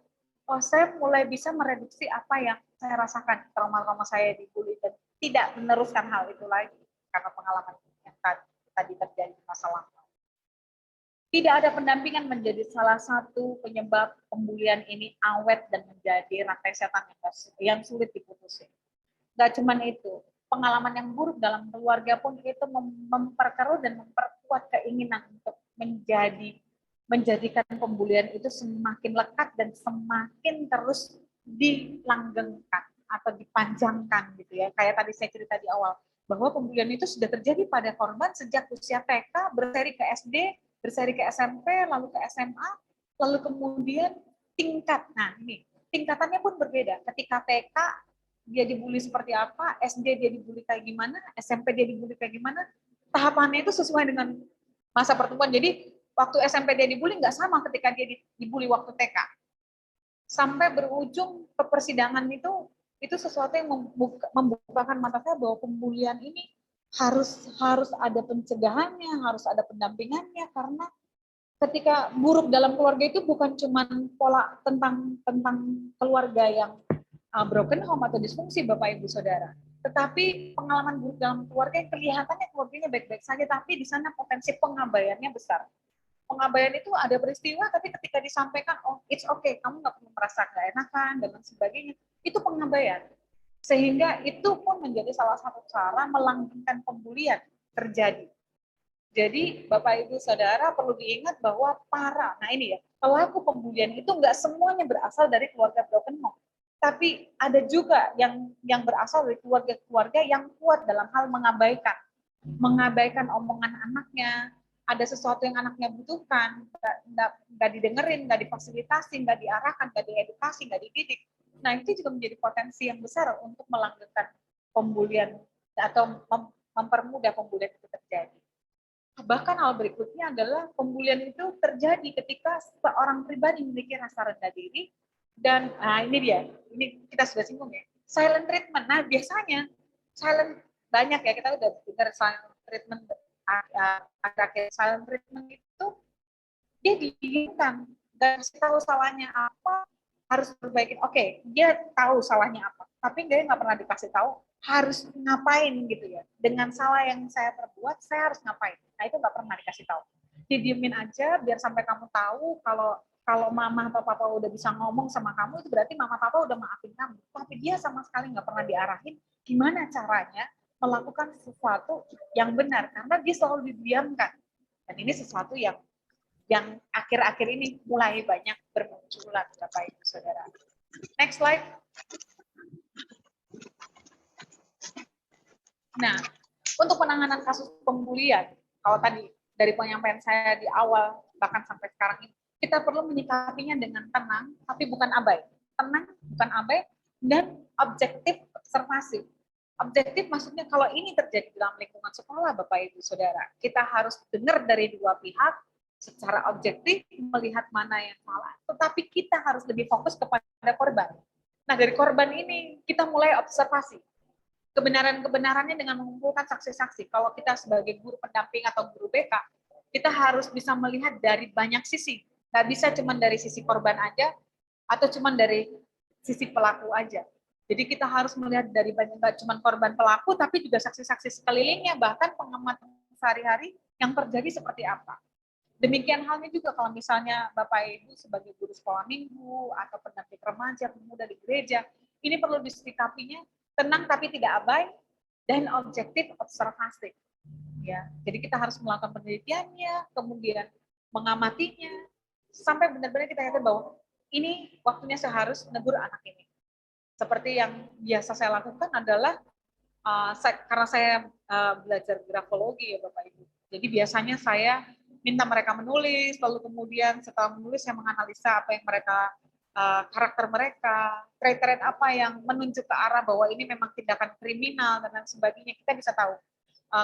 oh saya mulai bisa mereduksi apa yang saya rasakan trauma-trauma saya dibully dan tidak meneruskan hal itu lagi karena pengalaman yang tadi terjadi di masa lalu. Tidak ada pendampingan menjadi salah satu penyebab pembulian ini awet dan menjadi rantai setan yang sulit diputusin. Gak cuma itu, pengalaman yang buruk dalam keluarga pun itu memperkeruh dan memperkuat keinginan untuk menjadikan pembulian itu semakin lekat dan semakin terus dilanggengkan atau dipanjangkan gitu ya. Kayak tadi saya cerita di awal, bahwa pembulian itu sudah terjadi pada korban sejak usia TK, berseri ke SD, berseri ke SMP, lalu ke SMA, lalu kemudian tingkat. Nah ini, tingkatannya pun berbeda. Ketika TK, dia dibully seperti apa, SD dia dibully kayak gimana, SMP dia dibully kayak gimana, tahapannya itu sesuai dengan masa pertumbuhan. Jadi waktu SMP dia dibully nggak sama ketika dia dibully waktu TK. Sampai berujung ke persidangan itu sesuatu yang membukakan mata saya bahwa pembulian ini harus ada pencegahannya, harus ada pendampingannya, karena ketika buruk dalam keluarga itu bukan cuma pola tentang keluarga yang broken home atau disfungsi Bapak Ibu Saudara, tetapi pengalaman buruk dalam keluarga yang kelihatannya keluarganya baik-baik saja, tapi di sana potensi pengabaiannya besar. Pengabaian itu ada peristiwa, tapi ketika disampaikan, oh it's okay, kamu nggak perlu merasa nggak enakan dan sebagainya, itu pengabaian. Sehingga itu pun menjadi salah satu cara melanggengkan pembulian terjadi. Jadi Bapak Ibu Saudara perlu diingat bahwa nah ini ya, pelaku pembulian itu nggak semuanya berasal dari keluarga broken home, tapi ada juga yang berasal dari keluarga-keluarga yang kuat dalam hal mengabaikan omongan anaknya, ada sesuatu yang anaknya butuhkan, nggak didengerin, nggak difasilitasi, nggak diarahkan, nggak diedukasi, nggak dididik. Nah itu juga menjadi potensi yang besar untuk melanggengkan pembulian atau mempermudah pembulian itu terjadi. Bahkan hal berikutnya adalah pembulian itu terjadi ketika seorang pribadi memiliki rasa rendah diri dan ini dia, ini kita sudah singgung ya, silent treatment. Nah biasanya banyak ya, kita udah dengar silent treatment, silent treatment itu dia didiamkan, nggak kasih tahu salahnya apa, harus perbaikin. Oke, dia tahu salahnya apa, tapi dia nggak pernah dikasih tahu harus ngapain gitu ya. Dengan salah yang saya perbuat, saya harus ngapain. Nah itu nggak pernah dikasih tahu. Didiemin aja biar sampai kamu tahu kalau mama atau papa udah bisa ngomong sama kamu, itu berarti mama papa udah maafin kamu. Tapi dia sama sekali nggak pernah diarahin gimana caranya melakukan sesuatu yang benar, karena dia selalu didiamkan. Dan ini sesuatu yang akhir-akhir ini mulai banyak bermunculan, Bapak Ibu Saudara. Next slide. Nah, untuk penanganan kasus pembulian, kalau tadi dari penyampaian saya di awal bahkan sampai sekarang ini, kita perlu menyikapinya dengan tenang, tapi bukan abai. Tenang, bukan abai, dan objektif observasi. Objektif maksudnya kalau ini terjadi dalam lingkungan sekolah, Bapak Ibu Saudara, kita harus dengar dari dua pihak secara objektif, melihat mana yang salah, tetapi kita harus lebih fokus kepada korban. Nah, dari korban ini kita mulai observasi. kebenaran-kebenarannya dengan mengumpulkan saksi-saksi. Kalau kita sebagai guru pendamping atau guru BK, kita harus bisa melihat dari banyak sisi. Nggak bisa cuma dari sisi korban aja, atau cuma dari sisi pelaku aja. Jadi kita harus melihat dari banyak, nggak cuma korban pelaku, tapi juga saksi-saksi sekelilingnya, bahkan pengamatan sehari-hari yang terjadi seperti apa. Demikian halnya juga kalau misalnya Bapak Ibu sebagai guru sekolah minggu atau pendamping remaja, pemuda di gereja, ini perlu disikapinya tenang tapi tidak abai dan objektif observasi. Ya, jadi kita harus melakukan penelitiannya, kemudian mengamatinya, sampai benar-benar kita yakin bahwa ini waktunya saya harus menegur anak ini. Seperti yang biasa saya lakukan adalah karena saya belajar grafologi ya Bapak Ibu. Jadi biasanya saya minta mereka menulis, lalu kemudian setelah menulis saya menganalisa apa yang mereka karakter mereka, trait-trait apa yang menunjuk ke arah bahwa ini memang tindakan kriminal dan lain sebagainya. Kita bisa tahu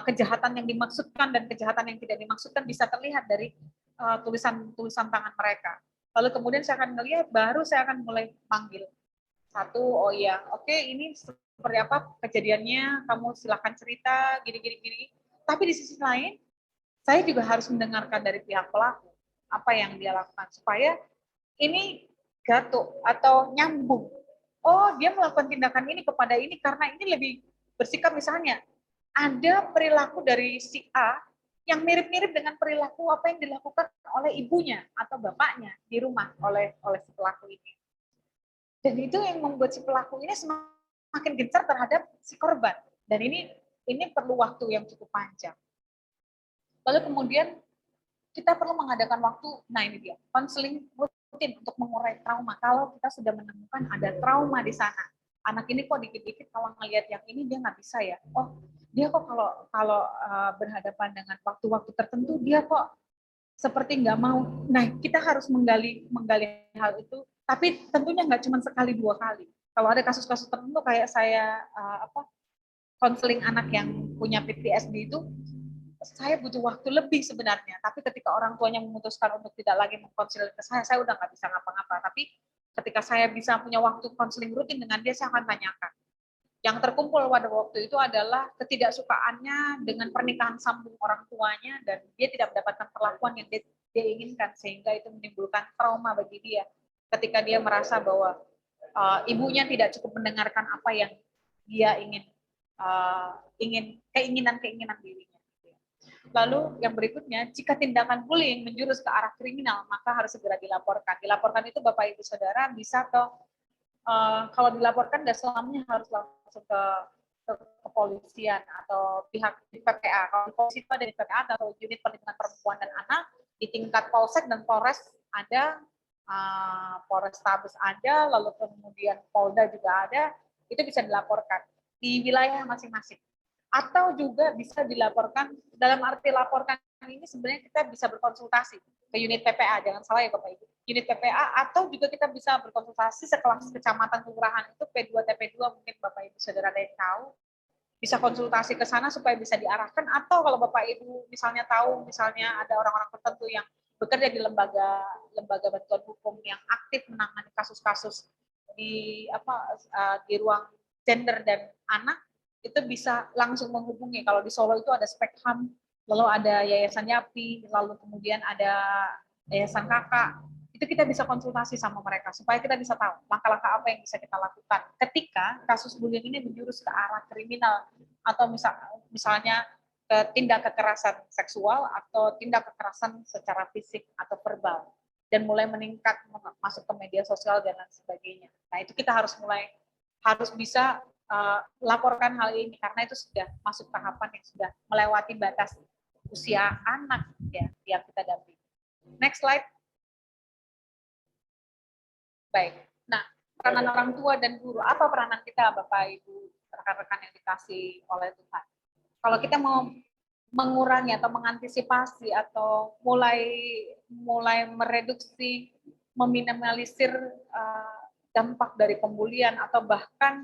kejahatan yang dimaksudkan dan kejahatan yang tidak dimaksudkan bisa terlihat dari tulisan tangan mereka. Lalu kemudian saya akan melihat, baru saya akan mulai panggil. Satu, oh iya, oke, ini seperti apa kejadiannya, kamu silahkan cerita, gini. Tapi di sisi lain, saya juga harus mendengarkan dari pihak pelaku, apa yang dia lakukan, supaya ini gatuk atau nyambung. Oh, dia melakukan tindakan ini kepada ini karena ini lebih bersikap misalnya, ada perilaku dari si A yang mirip-mirip dengan perilaku apa yang dilakukan oleh ibunya atau bapaknya di rumah oleh si pelaku ini. Dan itu yang membuat si pelaku ini semakin gencar terhadap si korban. Dan ini perlu waktu yang cukup panjang. Lalu kemudian kita perlu mengadakan waktu, nah ini dia, konseling rutin untuk mengurai trauma. Kalau kita sudah menemukan ada trauma di sana, anak ini kok dikit-dikit kalau ngelihat yang ini dia nggak bisa ya. Oh, dia kok kalau berhadapan dengan waktu-waktu tertentu dia kok seperti nggak mau. Nah, kita harus menggali hal itu, tapi tentunya nggak cuma sekali dua kali. Kalau ada kasus-kasus tertentu kayak saya konseling anak yang punya PTSD itu, saya butuh waktu lebih sebenarnya. Tapi ketika orang tuanya memutuskan untuk tidak lagi mengkonseling ke saya udah nggak bisa ngapa-ngapa. Tapi ketika saya bisa punya waktu konseling rutin dengan dia, saya akan tanyakan. Yang terkumpul pada waktu itu adalah ketidaksukaannya dengan pernikahan sambung orang tuanya dan dia tidak mendapatkan perlakuan yang dia inginkan, sehingga itu menimbulkan trauma bagi dia ketika dia merasa bahwa ibunya tidak cukup mendengarkan apa yang dia ingin keinginan dirinya. Lalu yang berikutnya, jika tindakan bullying menjurus ke arah kriminal, maka harus segera dilaporkan. Dilaporkan itu Bapak Ibu Saudara bisa ke kalau dilaporkan dan selamanya harus langsung ke kepolisian atau pihak PPA. Kalau di polisi itu ada di PPA atau unit perlindungan perempuan dan anak, di tingkat polsek dan polres ada, Polrestabes ada, lalu kemudian Polda juga ada, itu bisa dilaporkan di wilayah masing-masing. Atau juga bisa dilaporkan, dalam arti laporkan ini sebenarnya kita bisa berkonsultasi ke unit PPA, jangan salah ya Bapak Ibu, unit PPA, atau juga kita bisa berkonsultasi sekelas kecamatan kelurahan itu P2 TP2, mungkin Bapak Ibu Saudara ada yang tahu, bisa konsultasi ke sana supaya bisa diarahkan. Atau kalau Bapak Ibu misalnya tahu, misalnya ada orang-orang tertentu yang bekerja di lembaga bantuan hukum yang aktif menangani kasus-kasus di ruang gender dan anak, itu bisa langsung menghubungi. Kalau di Solo itu ada Spekham, lalu ada Yayasan Yapi, lalu kemudian ada Yayasan Kakak. Itu kita bisa konsultasi sama mereka supaya kita bisa tahu langkah-langkah apa yang bisa kita lakukan ketika kasus bullying ini menjurus ke arah kriminal atau misalnya ke tindak kekerasan seksual atau tindak kekerasan secara fisik atau verbal dan mulai meningkat masuk ke media sosial dan lain sebagainya. Nah, itu kita harus bisa laporkan hal ini karena itu sudah masuk tahapan yang sudah melewati batas usia anak ya yang kita dampingi. Next slide. Baik. Nah, peranan orang tua dan guru, apa peranan kita Bapak Ibu, rekan-rekan yang dikasih oleh Tuhan? Kalau kita mau mengurangi atau mengantisipasi atau mulai mereduksi, meminimalisir dampak dari pembulian atau bahkan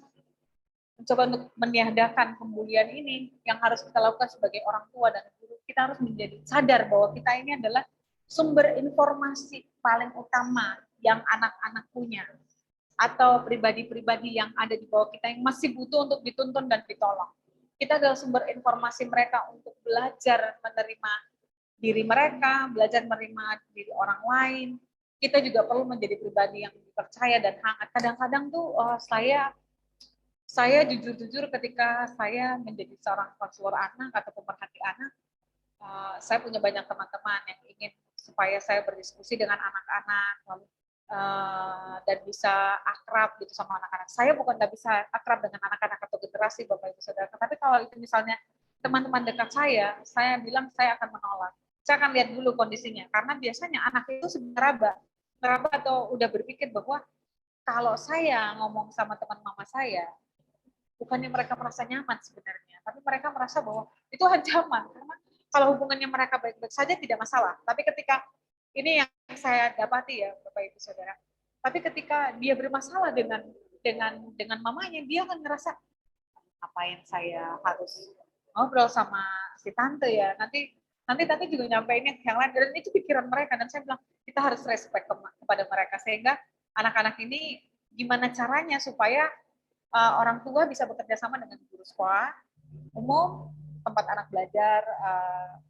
mencoba untuk meniadakan pembulian ini, yang harus kita lakukan sebagai orang tua dan guru, kita harus menjadi sadar bahwa kita ini adalah sumber informasi paling utama yang anak-anak punya. atau pribadi-pribadi yang ada di bawah kita yang masih butuh untuk dituntun dan ditolong. Kita adalah sumber informasi mereka untuk belajar menerima diri mereka, belajar menerima diri orang lain. Kita juga perlu menjadi pribadi yang dipercaya dan hangat. Kadang-kadang tuh saya jujur-jujur ketika saya menjadi seorang konselor anak atau pemerhati anak, saya punya banyak teman-teman yang ingin supaya saya berdiskusi dengan anak-anak, lalu dan bisa akrab gitu sama anak-anak. Saya bukan nggak bisa akrab dengan anak-anak atau generasi Bapak Ibu Saudara, tapi kalau itu misalnya teman-teman dekat saya bilang saya akan menolak. Saya akan lihat dulu kondisinya, karena biasanya anak itu sebenarnya meraba atau udah berpikir bahwa kalau saya ngomong sama teman mama saya, bukannya mereka merasa nyaman sebenarnya, tapi mereka merasa bahwa itu ancaman. Karena kalau hubungannya mereka baik-baik saja tidak masalah, tapi ketika ini yang saya dapati ya Bapak Ibu Saudara, tapi ketika dia bermasalah dengan mamanya, dia akan ngerasa apa yang saya harus ngobrol sama si tante ya, nanti tante juga nyampeinnya yang lain, dan itu pikiran mereka. Dan saya bilang kita harus respect kepada mereka, sehingga anak-anak ini gimana caranya supaya orang tua bisa bekerja sama dengan guru sekolah umum, tempat anak belajar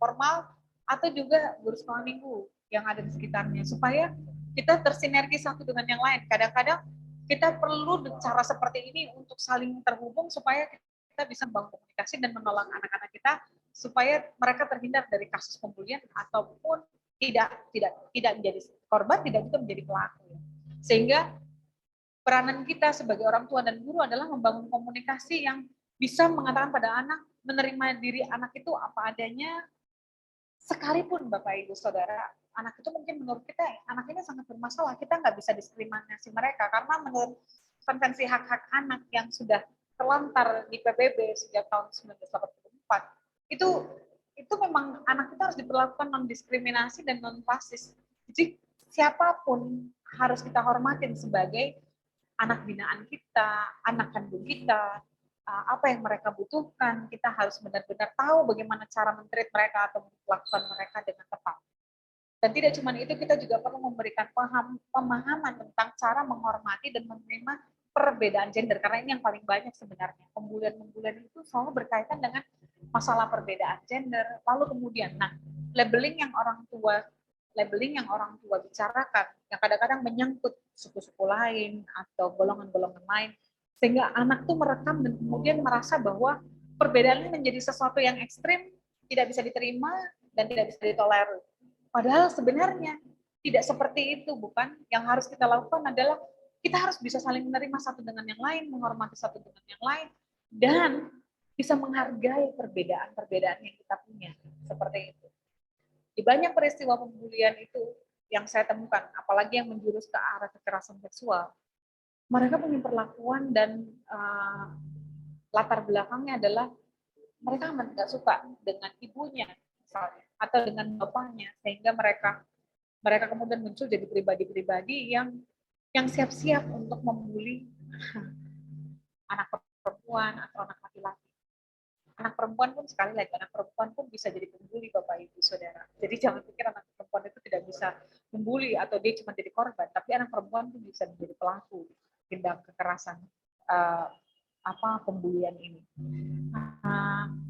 formal, atau juga guru sekolah minggu yang ada di sekitarnya, supaya kita tersinergi satu dengan yang lain. Kadang-kadang kita perlu cara seperti ini untuk saling terhubung supaya kita bisa membangun komunikasi dan menolong anak-anak kita supaya mereka terhindar dari kasus pembulian ataupun tidak menjadi korban, tidak juga menjadi pelaku. Sehingga peranan kita sebagai orang tua dan guru adalah membangun komunikasi yang bisa mengatakan pada anak, menerima diri anak itu apa adanya, sekalipun Bapak Ibu Saudara, anak itu mungkin menurut kita, anak ini sangat bermasalah, kita nggak bisa diskriminasi mereka, karena menurut konvensi hak-hak anak yang sudah terlantar di PBB sejak tahun 1984, itu memang anak kita harus diperlakukan non-diskriminasi dan non-rasis. Jadi siapapun harus kita hormatin sebagai anak binaan kita, anak kandung kita, apa yang mereka butuhkan, kita harus benar-benar tahu bagaimana cara men-treat mereka atau memperlakukan mereka dengan tepat. Dan tidak cuma itu, kita juga perlu memberikan pemahaman tentang cara menghormati dan menerima perbedaan gender, karena ini yang paling banyak sebenarnya. Pembulian itu selalu berkaitan dengan masalah perbedaan gender. Lalu kemudian, labeling yang orang tua bicarakan, yang kadang-kadang menyangkut suku-suku lain atau golongan-golongan lain, sehingga anak tuh merekam dan kemudian merasa bahwa perbedaan ini menjadi sesuatu yang ekstrim, tidak bisa diterima dan tidak bisa ditolerir. Padahal sebenarnya tidak seperti itu, bukan? Yang harus kita lakukan adalah kita harus bisa saling menerima satu dengan yang lain, menghormati satu dengan yang lain, dan bisa menghargai perbedaan-perbedaan yang kita punya, seperti itu. Di banyak peristiwa pembulian itu yang saya temukan, apalagi yang menjurus ke arah kekerasan seksual, mereka punya perlakuan dan latar belakangnya adalah mereka nggak suka dengan ibunya misalnya, atau dengan bapaknya, sehingga mereka kemudian muncul jadi pribadi-pribadi yang siap-siap untuk membuli anak perempuan atau anak laki-laki. Anak perempuan pun, sekali lagi, anak perempuan pun bisa jadi pembuli Bapak Ibu Saudara. Jadi jangan pikir anak perempuan itu tidak bisa membuli atau dia cuma jadi korban, tapi anak perempuan pun bisa menjadi pelaku tindak kekerasan pembulian ini.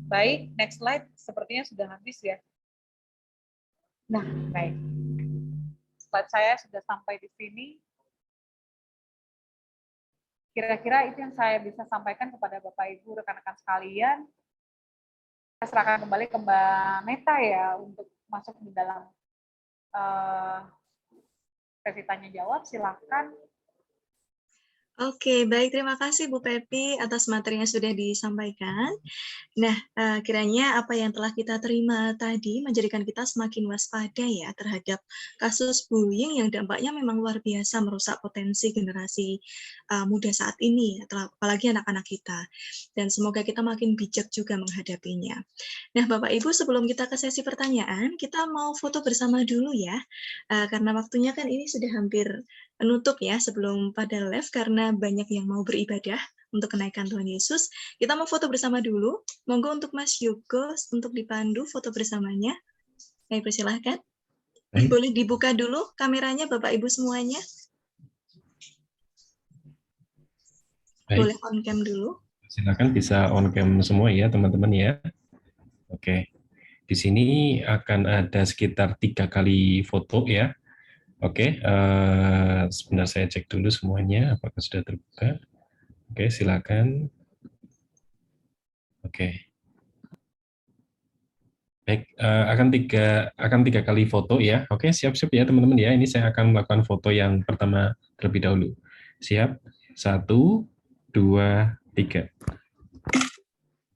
Baik, next slide. Sepertinya sudah habis ya. Nah, baik. Slide saya sudah sampai di sini. Kira-kira itu yang saya bisa sampaikan kepada Bapak Ibu, rekan-rekan sekalian. Saya serahkan kembali ke Mbak Meta ya untuk masuk di dalam sesi tanya jawab. Silakan. Oke, baik. Terima kasih Bu Pepi atas materi yang sudah disampaikan. Nah, kiranya apa yang telah kita terima tadi menjadikan kita semakin waspada ya terhadap kasus bullying yang dampaknya memang luar biasa merusak potensi generasi muda saat ini, apalagi anak-anak kita. Dan semoga kita makin bijak juga menghadapinya. Nah, Bapak Ibu, sebelum kita ke sesi pertanyaan, kita mau foto bersama dulu ya, karena waktunya kan ini sudah hampir menutup ya sebelum pada live karena banyak yang mau beribadah untuk kenaikan Tuhan Yesus. Kita mau foto bersama dulu. Monggo untuk Mas Yugo untuk dipandu foto bersamanya. Baik, persilahkan. Boleh dibuka dulu kameranya Bapak Ibu semuanya. Boleh Baik, on cam dulu. silakan bisa on cam semua ya teman-teman ya. Oke, di sini akan ada sekitar 3 kali foto ya. Oke, sebentar saya cek dulu semuanya apakah sudah terbuka. Oke, silakan. Oke. Baik, akan tiga kali foto ya. Oke, siap-siap ya teman-teman ya. Ini saya akan melakukan foto yang pertama terlebih dahulu. Siap? 1, 2, 3.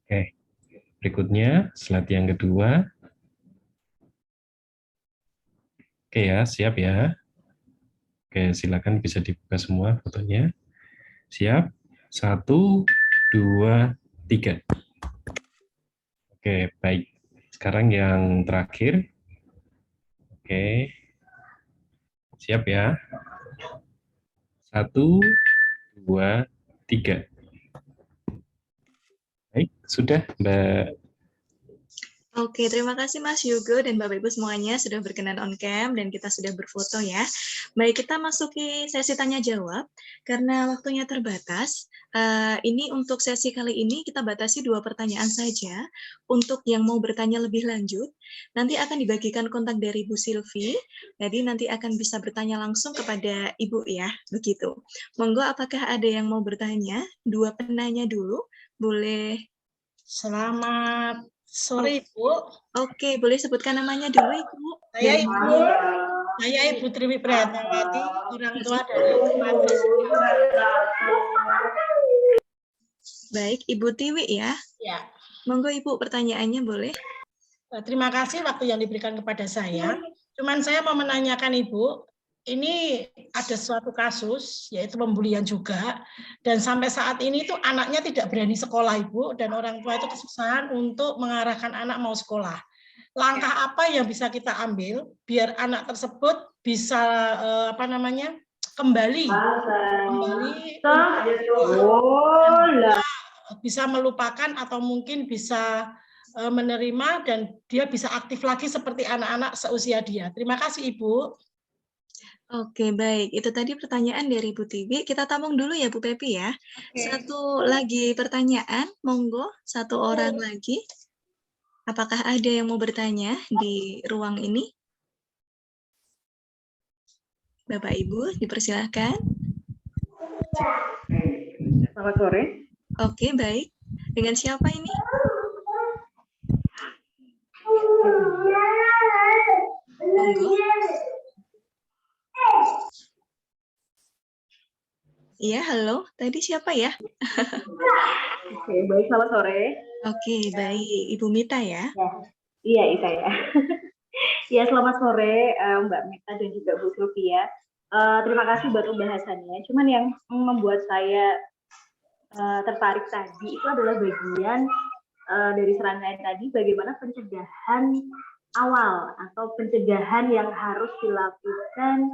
Oke, berikutnya slide yang kedua. Oke ya, siap ya. Oke, silakan bisa dibuka semua fotonya. Siap? 1, 2, 3. Oke, baik. Sekarang yang terakhir. Oke, siap ya. 1, 2, 3. Baik, sudah Mbak. Oke, terima kasih Mas Yugo dan Bapak Ibu semuanya sudah berkenan on cam dan kita sudah berfoto ya. Baik, kita masuki sesi tanya jawab karena waktunya terbatas. Ini untuk sesi kali ini kita batasi 2 pertanyaan saja. Untuk yang mau bertanya lebih lanjut, nanti akan dibagikan kontak dari Bu Silvi. Jadi nanti akan bisa bertanya langsung kepada Ibu ya, begitu. Monggo, apakah ada yang mau bertanya? 2 penanya dulu, boleh. Selamat sore, Ibu. Oke, boleh sebutkan namanya dulu, Ibu. Saya Ibu Triwi Prihatnawati, orang tua dari Santri Sendiri. Baik, Ibu Tiwi ya. Ya, Monggo Ibu, pertanyaannya boleh. terima kasih waktu yang diberikan kepada saya. Cuman saya mau menanyakan Ibu, ini ada suatu kasus, yaitu pembulian juga, dan sampai saat ini tuh anaknya tidak berani sekolah, Ibu, dan orang tua itu kesusahan untuk mengarahkan anak mau sekolah. Langkah apa yang bisa kita ambil biar anak tersebut bisa kembali bisa melupakan atau mungkin bisa menerima dan dia bisa aktif lagi seperti anak-anak seusia dia. Terima kasih Ibu. Oke, baik. Itu tadi pertanyaan dari Bu Tiwi. Kita tampung dulu ya Bu Pepi ya. Satu lagi pertanyaan, monggo. Satu orang lagi. Apakah ada yang mau bertanya di ruang ini? Bapak Ibu, dipersilahkan. Selamat sore. Oke, baik. Dengan siapa ini? Monggo. Iya, halo. Tadi siapa ya? Oke, baik, selamat sore. Oke, baik. Ibu Mita ya? Iya, saya. Ya, selamat sore Mbak Mita dan juga Bu Sylvia. Terima kasih buat pembahasannya. Cuman yang membuat saya tertarik tadi itu adalah bagian dari serangkaian tadi, bagaimana pencegahan awal atau pencegahan yang harus dilakukan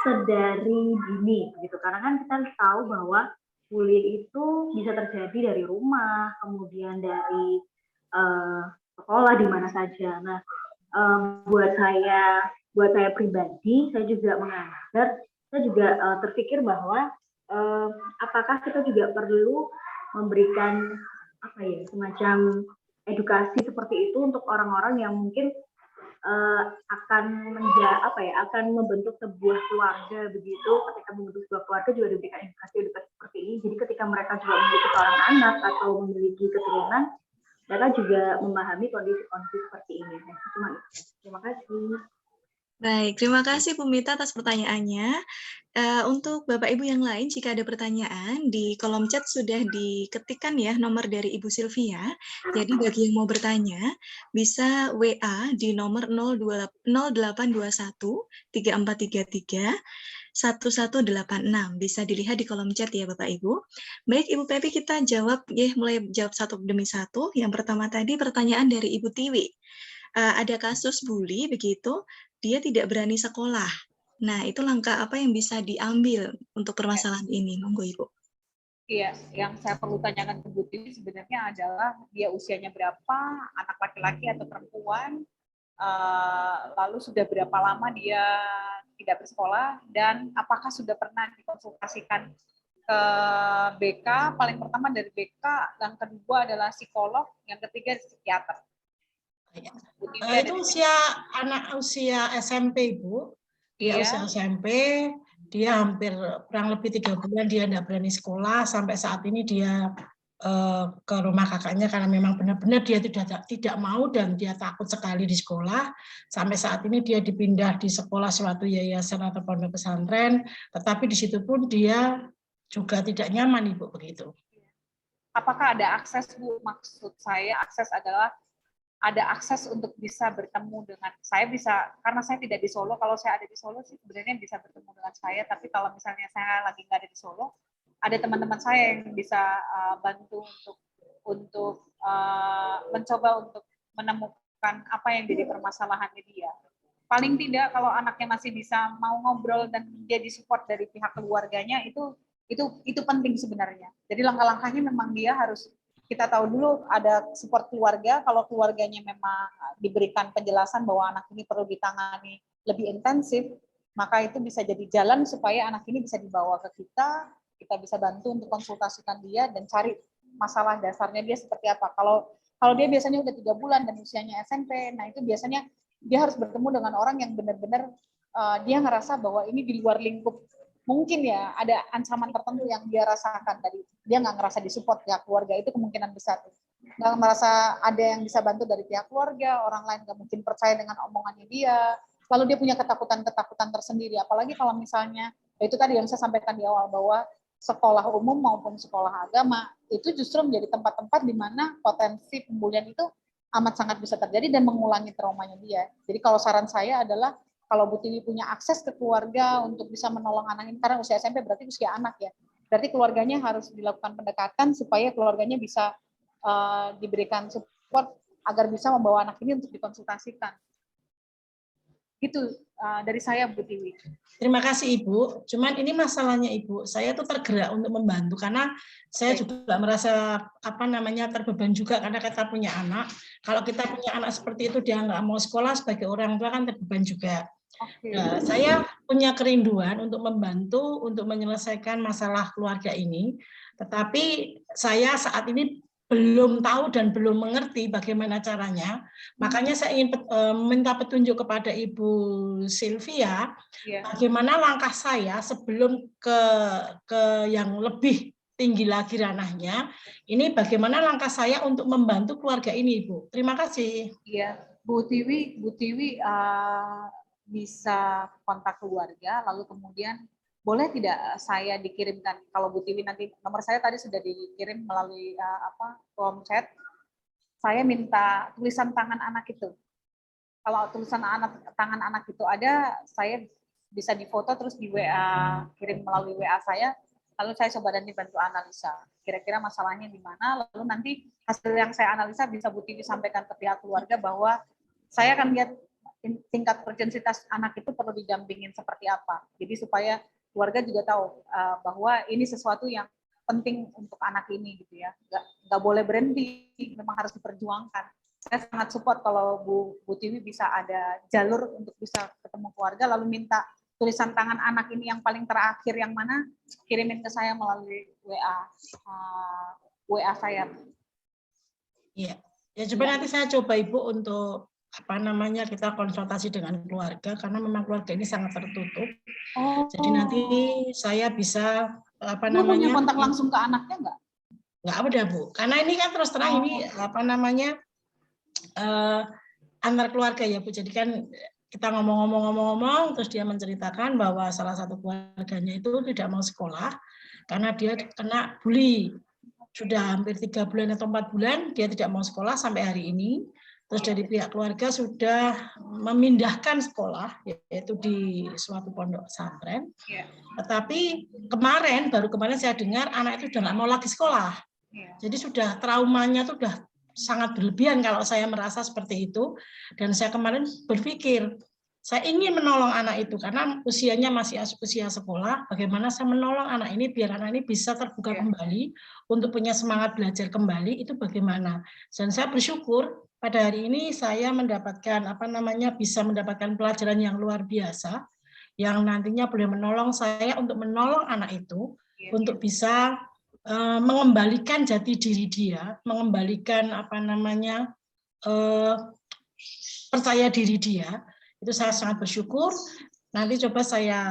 sedari dini, gitu. Karena kan kita tahu bahwa bullying itu bisa terjadi dari rumah, kemudian dari sekolah di mana saja. Nah, buat saya pribadi, saya juga menganggap, saya juga terpikir bahwa apakah kita juga perlu memberikan semacam edukasi seperti itu untuk orang-orang yang mungkin akan membentuk sebuah keluarga begitu. Ketika membentuk sebuah keluarga juga diberikan edukasi seperti ini. Jadi ketika mereka juga memiliki seorang anak atau memiliki keturunan, mereka juga memahami kondisi-kondisi seperti ini. Cuma itu. Terima kasih. Baik, terima kasih Bu Mita atas pertanyaannya. Untuk Bapak Ibu yang lain, jika ada pertanyaan, di kolom chat sudah diketikkan ya nomor dari Ibu Sylvia. Jadi bagi yang mau bertanya, bisa WA di nomor 0821 3433 1186. Bisa dilihat di kolom chat ya Bapak Ibu. Baik Ibu Pepi, kita jawab ya, mulai jawab satu demi satu. Yang pertama tadi pertanyaan dari Ibu Tiwi. Ada kasus bully begitu, dia tidak berani sekolah. Nah, itu langkah apa yang bisa diambil untuk permasalahan ini? Monggo Ibu. Iya, yang saya perlu tanyakan ke Bu Tiwi sebenarnya adalah dia usianya berapa, anak laki-laki atau perempuan, lalu sudah berapa lama dia tidak bersekolah, dan apakah sudah pernah dikonsultasikan ke ke BK, paling pertama dari BK, yang kedua adalah psikolog, yang ketiga psikiater. Itu anak usia SMP, Ibu. Dia usia SMP, dia hampir kurang lebih 3 bulan dia tidak berani sekolah. Sampai saat ini dia ke rumah kakaknya karena memang benar-benar dia tidak mau dan dia takut sekali di sekolah. Sampai saat ini dia dipindah di sekolah suatu yayasan atau pondok pesantren, tetapi di situ pun dia juga tidak nyaman, Ibu, begitu. Apakah ada akses, Bu? Maksud saya akses adalah ada akses untuk bisa bertemu dengan saya, bisa karena saya tidak di Solo. Kalau saya ada di Solo sih sebenarnya bisa bertemu dengan saya, tapi kalau misalnya saya lagi nggak ada di Solo, ada teman-teman saya yang bisa bantu untuk mencoba untuk menemukan apa yang jadi permasalahannya dia. Paling tidak kalau anaknya masih bisa mau ngobrol dan dia disupport dari pihak keluarganya, itu penting sebenarnya. Jadi langkah-langkahnya memang dia harus kita tahu dulu ada support keluarga. Kalau keluarganya memang diberikan penjelasan bahwa anak ini perlu ditangani lebih intensif, maka itu bisa jadi jalan supaya anak ini bisa dibawa ke kita bisa bantu untuk konsultasikan dia dan cari masalah dasarnya dia seperti apa. Kalau dia biasanya udah 3 bulan dan usianya SMP, nah itu biasanya dia harus bertemu dengan orang yang benar-benar dia ngerasa bahwa ini di luar lingkup, mungkin ya ada ancaman tertentu yang dia rasakan tadi. Dia nggak ngerasa disupport pihak keluarga, itu kemungkinan besar. Nggak merasa ada yang bisa bantu dari pihak keluarga, orang lain nggak mungkin percaya dengan omongannya dia, lalu dia punya ketakutan-ketakutan tersendiri. Apalagi kalau misalnya, itu tadi yang saya sampaikan di awal, bahwa sekolah umum maupun sekolah agama itu justru menjadi tempat-tempat di mana potensi pembulian itu amat sangat bisa terjadi dan mengulangi traumanya dia. Jadi kalau saran saya adalah kalau Bu Tiwi punya akses ke keluarga untuk bisa menolong anak ini, karena usia SMP berarti usia anak ya, berarti keluarganya harus dilakukan pendekatan supaya keluarganya bisa diberikan support agar bisa membawa anak ini untuk dikonsultasikan. Itu dari saya, Bu Tiwi. Terima kasih, Ibu. Cuman ini masalahnya, Ibu, saya tuh tergerak untuk membantu karena saya juga merasa terbeban juga karena kita punya anak. Kalau kita punya anak seperti itu dia nggak mau sekolah, sebagai orang tua kan terbeban juga. Nah, saya punya kerinduan untuk membantu untuk menyelesaikan masalah keluarga ini, tetapi saya saat ini belum tahu dan belum mengerti bagaimana caranya. Makanya saya ingin minta petunjuk kepada Ibu Sylvia, bagaimana langkah saya sebelum ke yang lebih tinggi lagi ranahnya. Ini bagaimana langkah saya untuk membantu keluarga ini, Ibu. Terima kasih. Iya, Bu Tiwi bisa kontak keluarga, lalu kemudian boleh tidak saya dikirimkan, kalau Bu Tiwi nanti nomor saya tadi sudah dikirim melalui kolom chat, saya minta tulisan tangan anak itu. Kalau tulisan tangan anak itu ada, saya bisa difoto terus di WA, kirim melalui WA saya, lalu saya coba dan dibantu analisa. Kira-kira masalahnya di mana, lalu nanti hasil yang saya analisa bisa Bu Tiwi sampaikan ke pihak keluarga bahwa saya akan lihat tingkat urgensitas anak itu perlu didampingin seperti apa. Jadi supaya keluarga juga tahu bahwa ini sesuatu yang penting untuk anak ini gitu ya, nggak boleh berhenti, memang harus diperjuangkan. Saya sangat support kalau Bu Tiwi bisa ada jalur untuk bisa ketemu keluarga, lalu minta tulisan tangan anak ini yang paling terakhir yang mana, kirimin ke saya melalui WA saya. Iya, ya coba nanti saya coba Ibu untuk kita konsultasi dengan keluarga karena memang keluarga ini sangat tertutup. Jadi nanti saya bisa punya kontak langsung ke anaknya nggak? Nggak ada, Bu. Karena ini kan terus terang ini antar keluarga ya, Bu. Jadi kan kita ngomong-ngomong terus dia menceritakan bahwa salah satu keluarganya itu tidak mau sekolah karena dia kena bully. Sudah hampir 3 bulan atau 4 bulan dia tidak mau sekolah sampai hari ini. Terus dari pihak keluarga sudah memindahkan sekolah, yaitu di suatu pondok pesantren. Tetapi baru kemarin saya dengar anak itu sudah nggak mau lagi sekolah. Jadi sudah traumanya itu sudah sangat berlebihan kalau saya merasa seperti itu. Dan saya kemarin berpikir, saya ingin menolong anak itu karena usianya masih usia sekolah. Bagaimana saya menolong anak ini biar anak ini bisa terbuka kembali untuk punya semangat belajar kembali, itu bagaimana. Dan saya bersyukur pada hari ini saya mendapatkan bisa mendapatkan pelajaran yang luar biasa yang nantinya boleh menolong saya untuk menolong anak itu untuk bisa mengembalikan jati diri dia, mengembalikan percaya diri dia. Itu saya sangat bersyukur. Nanti coba saya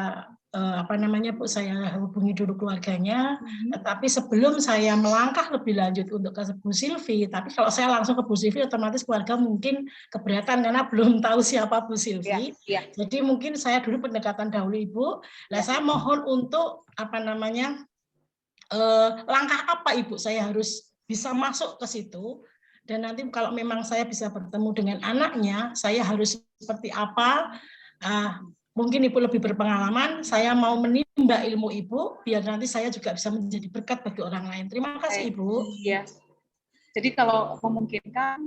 Bu, saya hubungi dulu keluarganya. Tetapi sebelum saya melangkah lebih lanjut untuk ke Bu Silvi, tapi kalau saya langsung ke Bu Silvi, otomatis keluarga mungkin keberatan karena belum tahu siapa Bu Silvi. Jadi mungkin saya dulu pendekatan dahulu Ibu. Nah, saya mohon untuk langkah apa Ibu saya harus bisa masuk ke situ. Dan nanti kalau memang saya bisa bertemu dengan anaknya, saya harus seperti apa? Mungkin Ibu lebih berpengalaman, saya mau menimba ilmu Ibu, biar nanti saya juga bisa menjadi berkat bagi orang lain. Terima kasih Ibu. Iya. Jadi kalau memungkinkan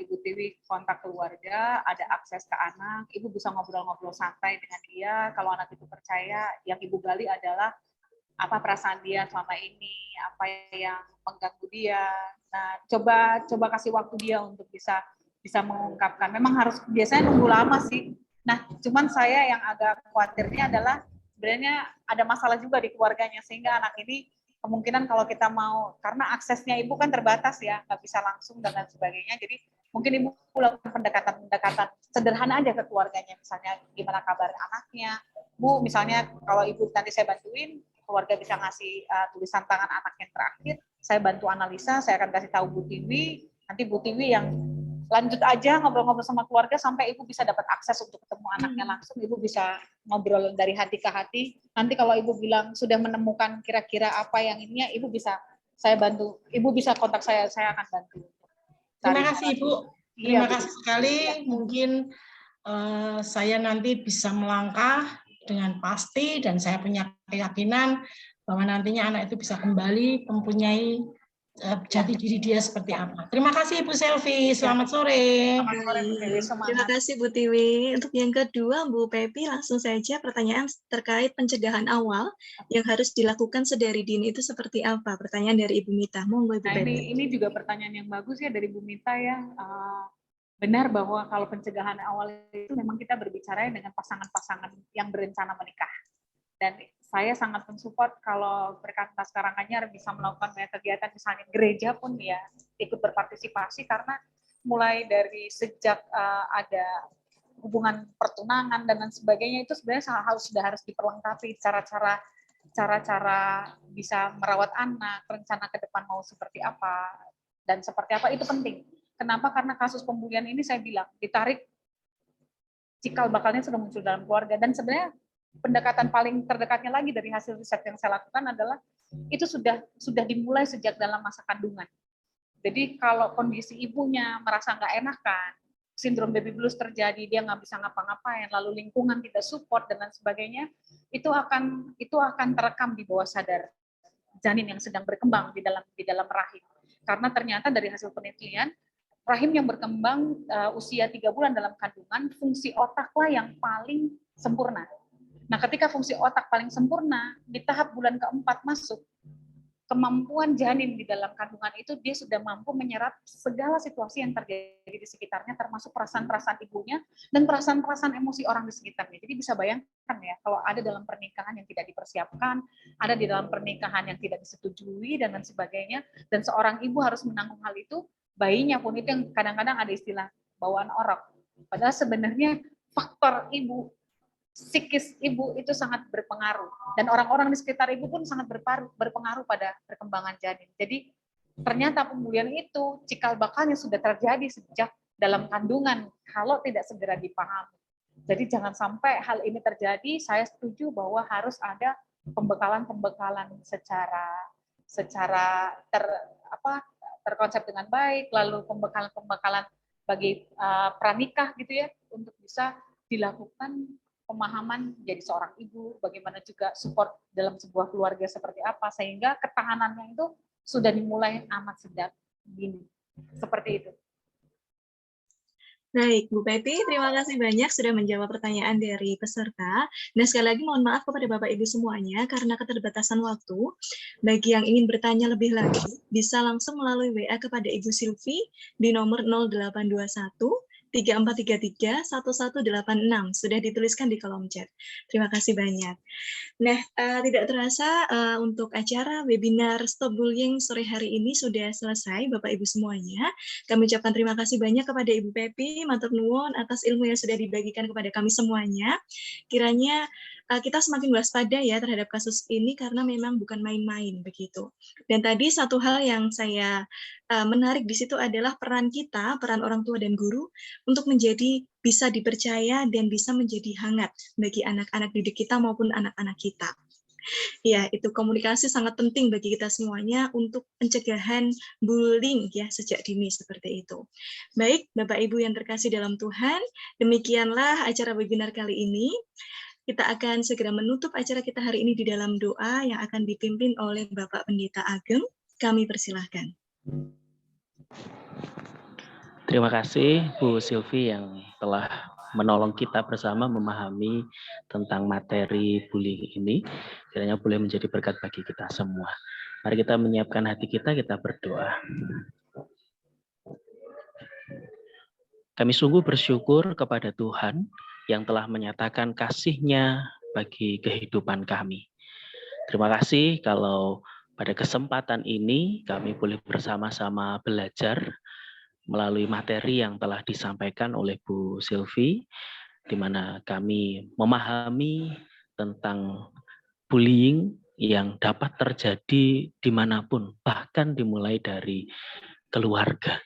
Ibu Tiwi kontak keluarga, ada akses ke anak, Ibu bisa ngobrol-ngobrol santai dengan dia. Kalau anak itu percaya, yang Ibu gali adalah apa perasaan dia selama ini, apa yang mengganggu dia. Nah, coba kasih waktu dia untuk bisa mengungkapkan. Memang harus biasanya nunggu lama sih. Nah, cuman saya yang agak khawatirnya adalah sebenarnya ada masalah juga di keluarganya, sehingga anak ini kemungkinan kalau kita mau, karena aksesnya Ibu kan terbatas ya, nggak bisa langsung dan lain sebagainya, jadi mungkin Ibu lakukan pendekatan sederhana aja ke keluarganya, misalnya gimana kabar anaknya, Bu, misalnya kalau Ibu nanti saya bantuin, keluarga bisa ngasih tulisan tangan anak yang terakhir, saya bantu analisa, saya akan kasih tahu Bu Tiwi, nanti Bu Tiwi yang lanjut aja ngobrol-ngobrol sama keluarga sampai Ibu bisa dapat akses untuk ketemu anaknya langsung, Ibu bisa ngobrol dari hati ke hati. Nanti kalau Ibu bilang sudah menemukan kira-kira apa yang ininya, Ibu bisa saya bantu, Ibu bisa kontak saya akan bantu. Terima kasih Ibu, terima kasih sekali. Mungkin saya nanti bisa melangkah dengan pasti dan saya punya keyakinan bahwa nantinya anak itu bisa kembali mempunyai jati diri dia seperti apa. Terima kasih Ibu Selvi, selamat sore. Selamat sore Bu Tiwi, Terima kasih Bu Tiwi. Untuk yang kedua Bu Pepi, langsung saja pertanyaan terkait pencegahan awal yang harus dilakukan sedari dini itu seperti apa? Pertanyaan dari Ibu Mita. Monggo Ibu Pepi. Ini juga pertanyaan yang bagus ya dari Bu Mita ya. Benar bahwa kalau pencegahan awal itu memang kita berbicara dengan pasangan-pasangan yang berencana menikah. Dan saya sangat mensupport kalau Perkantas Karanganyar bisa melakukan banyak kegiatan, misalnya gereja pun ya ikut berpartisipasi, karena mulai dari sejak ada hubungan pertunangan dan lain sebagainya itu sebenarnya sudah harus diperlengkapi cara-cara bisa merawat anak, rencana ke depan mau seperti apa dan seperti apa, itu penting. Kenapa? Karena kasus pembulian ini saya bilang ditarik cikal bakalnya sudah muncul dalam keluarga, dan sebenarnya pendekatan paling terdekatnya lagi dari hasil riset yang saya lakukan adalah itu sudah dimulai sejak dalam masa kandungan. Jadi kalau kondisi ibunya merasa nggak enakan, sindrom baby blues terjadi, dia nggak bisa ngapa-ngapain, lalu lingkungan tidak support dan lain sebagainya, itu akan terekam di bawah sadar janin yang sedang berkembang di dalam rahim. Karena ternyata dari hasil penelitian, rahim yang berkembang usia 3 bulan dalam kandungan, fungsi otaklah yang paling sempurna. Nah, ketika fungsi otak paling sempurna, di tahap bulan keempat masuk, kemampuan janin di dalam kandungan itu dia sudah mampu menyerap segala situasi yang terjadi di sekitarnya, termasuk perasaan-perasaan ibunya dan perasaan-perasaan emosi orang di sekitarnya. Jadi bisa bayangkan ya, kalau ada dalam pernikahan yang tidak dipersiapkan, ada di dalam pernikahan yang tidak disetujui dan lain sebagainya, dan seorang ibu harus menanggung hal itu, bayinya pun itu yang kadang-kadang ada istilah bawaan orok. Padahal sebenarnya faktor ibu, psikis ibu itu sangat berpengaruh, dan orang-orang di sekitar ibu pun sangat berpengaruh pada perkembangan janin. Jadi ternyata pembulian itu cikal bakalnya sudah terjadi sejak dalam kandungan kalau tidak segera dipahami. Jadi jangan sampai hal ini terjadi. Saya setuju bahwa harus ada pembekalan secara terkonsep dengan baik, lalu pembekalan bagi pranikah gitu ya, untuk bisa dilakukan pemahaman menjadi seorang ibu, bagaimana juga support dalam sebuah keluarga seperti apa, sehingga ketahanannya itu sudah dimulai amat sejak dini. Seperti itu. Baik, Bu Pepi, terima kasih banyak sudah menjawab pertanyaan dari peserta. Dan sekali lagi mohon maaf kepada Bapak Ibu semuanya karena keterbatasan waktu. Bagi yang ingin bertanya lebih lanjut, bisa langsung melalui WA kepada Ibu Silvi di nomor 0821 3433-1186. Sudah dituliskan di kolom chat. Terima kasih banyak. Nah, tidak terasa untuk acara webinar Stop Bullying sore hari ini sudah selesai, Bapak Ibu semuanya. Kami ucapkan terima kasih banyak kepada Ibu Pepi, matur nuwun atas ilmu yang sudah dibagikan kepada kami semuanya. Kiranya kita semakin waspada ya terhadap kasus ini karena memang bukan main-main begitu. Dan tadi satu hal yang saya menarik di situ adalah peran kita, peran orang tua dan guru untuk menjadi bisa dipercaya dan bisa menjadi hangat bagi anak-anak didik kita maupun anak-anak kita. Ya, itu komunikasi sangat penting bagi kita semuanya untuk pencegahan bullying ya sejak dini seperti itu. Baik, Bapak Ibu yang terkasih dalam Tuhan, demikianlah acara webinar kali ini. Kita akan segera menutup acara kita hari ini di dalam doa yang akan dipimpin oleh Bapak Pendeta Ageng. Kami persilahkan. Terima kasih Bu Silvi yang telah menolong kita bersama memahami tentang materi bullying ini. Kiranya boleh menjadi berkat bagi kita semua. Mari kita menyiapkan hati kita berdoa. Kami sungguh bersyukur kepada Tuhan yang telah menyatakan kasih-Nya bagi kehidupan kami. Terima kasih kalau pada kesempatan ini kami boleh bersama-sama belajar melalui materi yang telah disampaikan oleh Bu Silvi, di mana kami memahami tentang bullying yang dapat terjadi dimanapun, bahkan dimulai dari keluarga.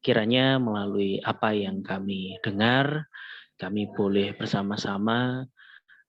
Kiranya melalui apa yang kami dengar, kami boleh bersama-sama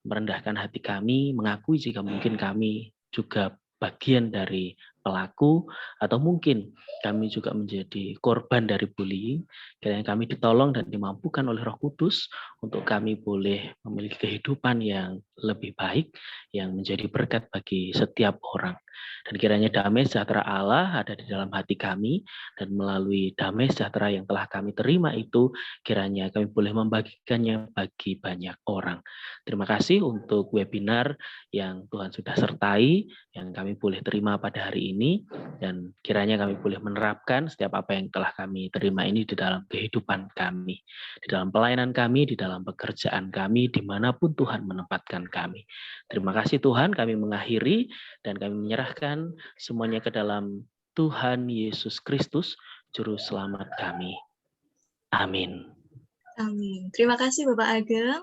merendahkan hati kami, mengakui jika mungkin kami juga bagian dari pelaku, atau mungkin kami juga menjadi korban dari bullying. Kiranya kami ditolong dan dimampukan oleh Roh Kudus untuk kami boleh memiliki kehidupan yang lebih baik, yang menjadi berkat bagi setiap orang. Dan kiranya damai sejahtera Allah ada di dalam hati kami, dan melalui damai sejahtera yang telah kami terima itu, kiranya kami boleh membagikannya bagi banyak orang. Terima kasih untuk webinar yang Tuhan sudah sertai, yang kami boleh terima pada hari ini, dan kiranya kami boleh menerapkan setiap apa yang telah kami terima ini di dalam kehidupan kami, di dalam pelayanan kami, di dalam pekerjaan kami, dimanapun Tuhan menempatkan kami. Terima kasih Tuhan, kami mengakhiri dan kami menyerahkan semuanya ke dalam Tuhan Yesus Kristus, Juru Selamat kami. Amin. Amin. Terima kasih Bapak Ageng.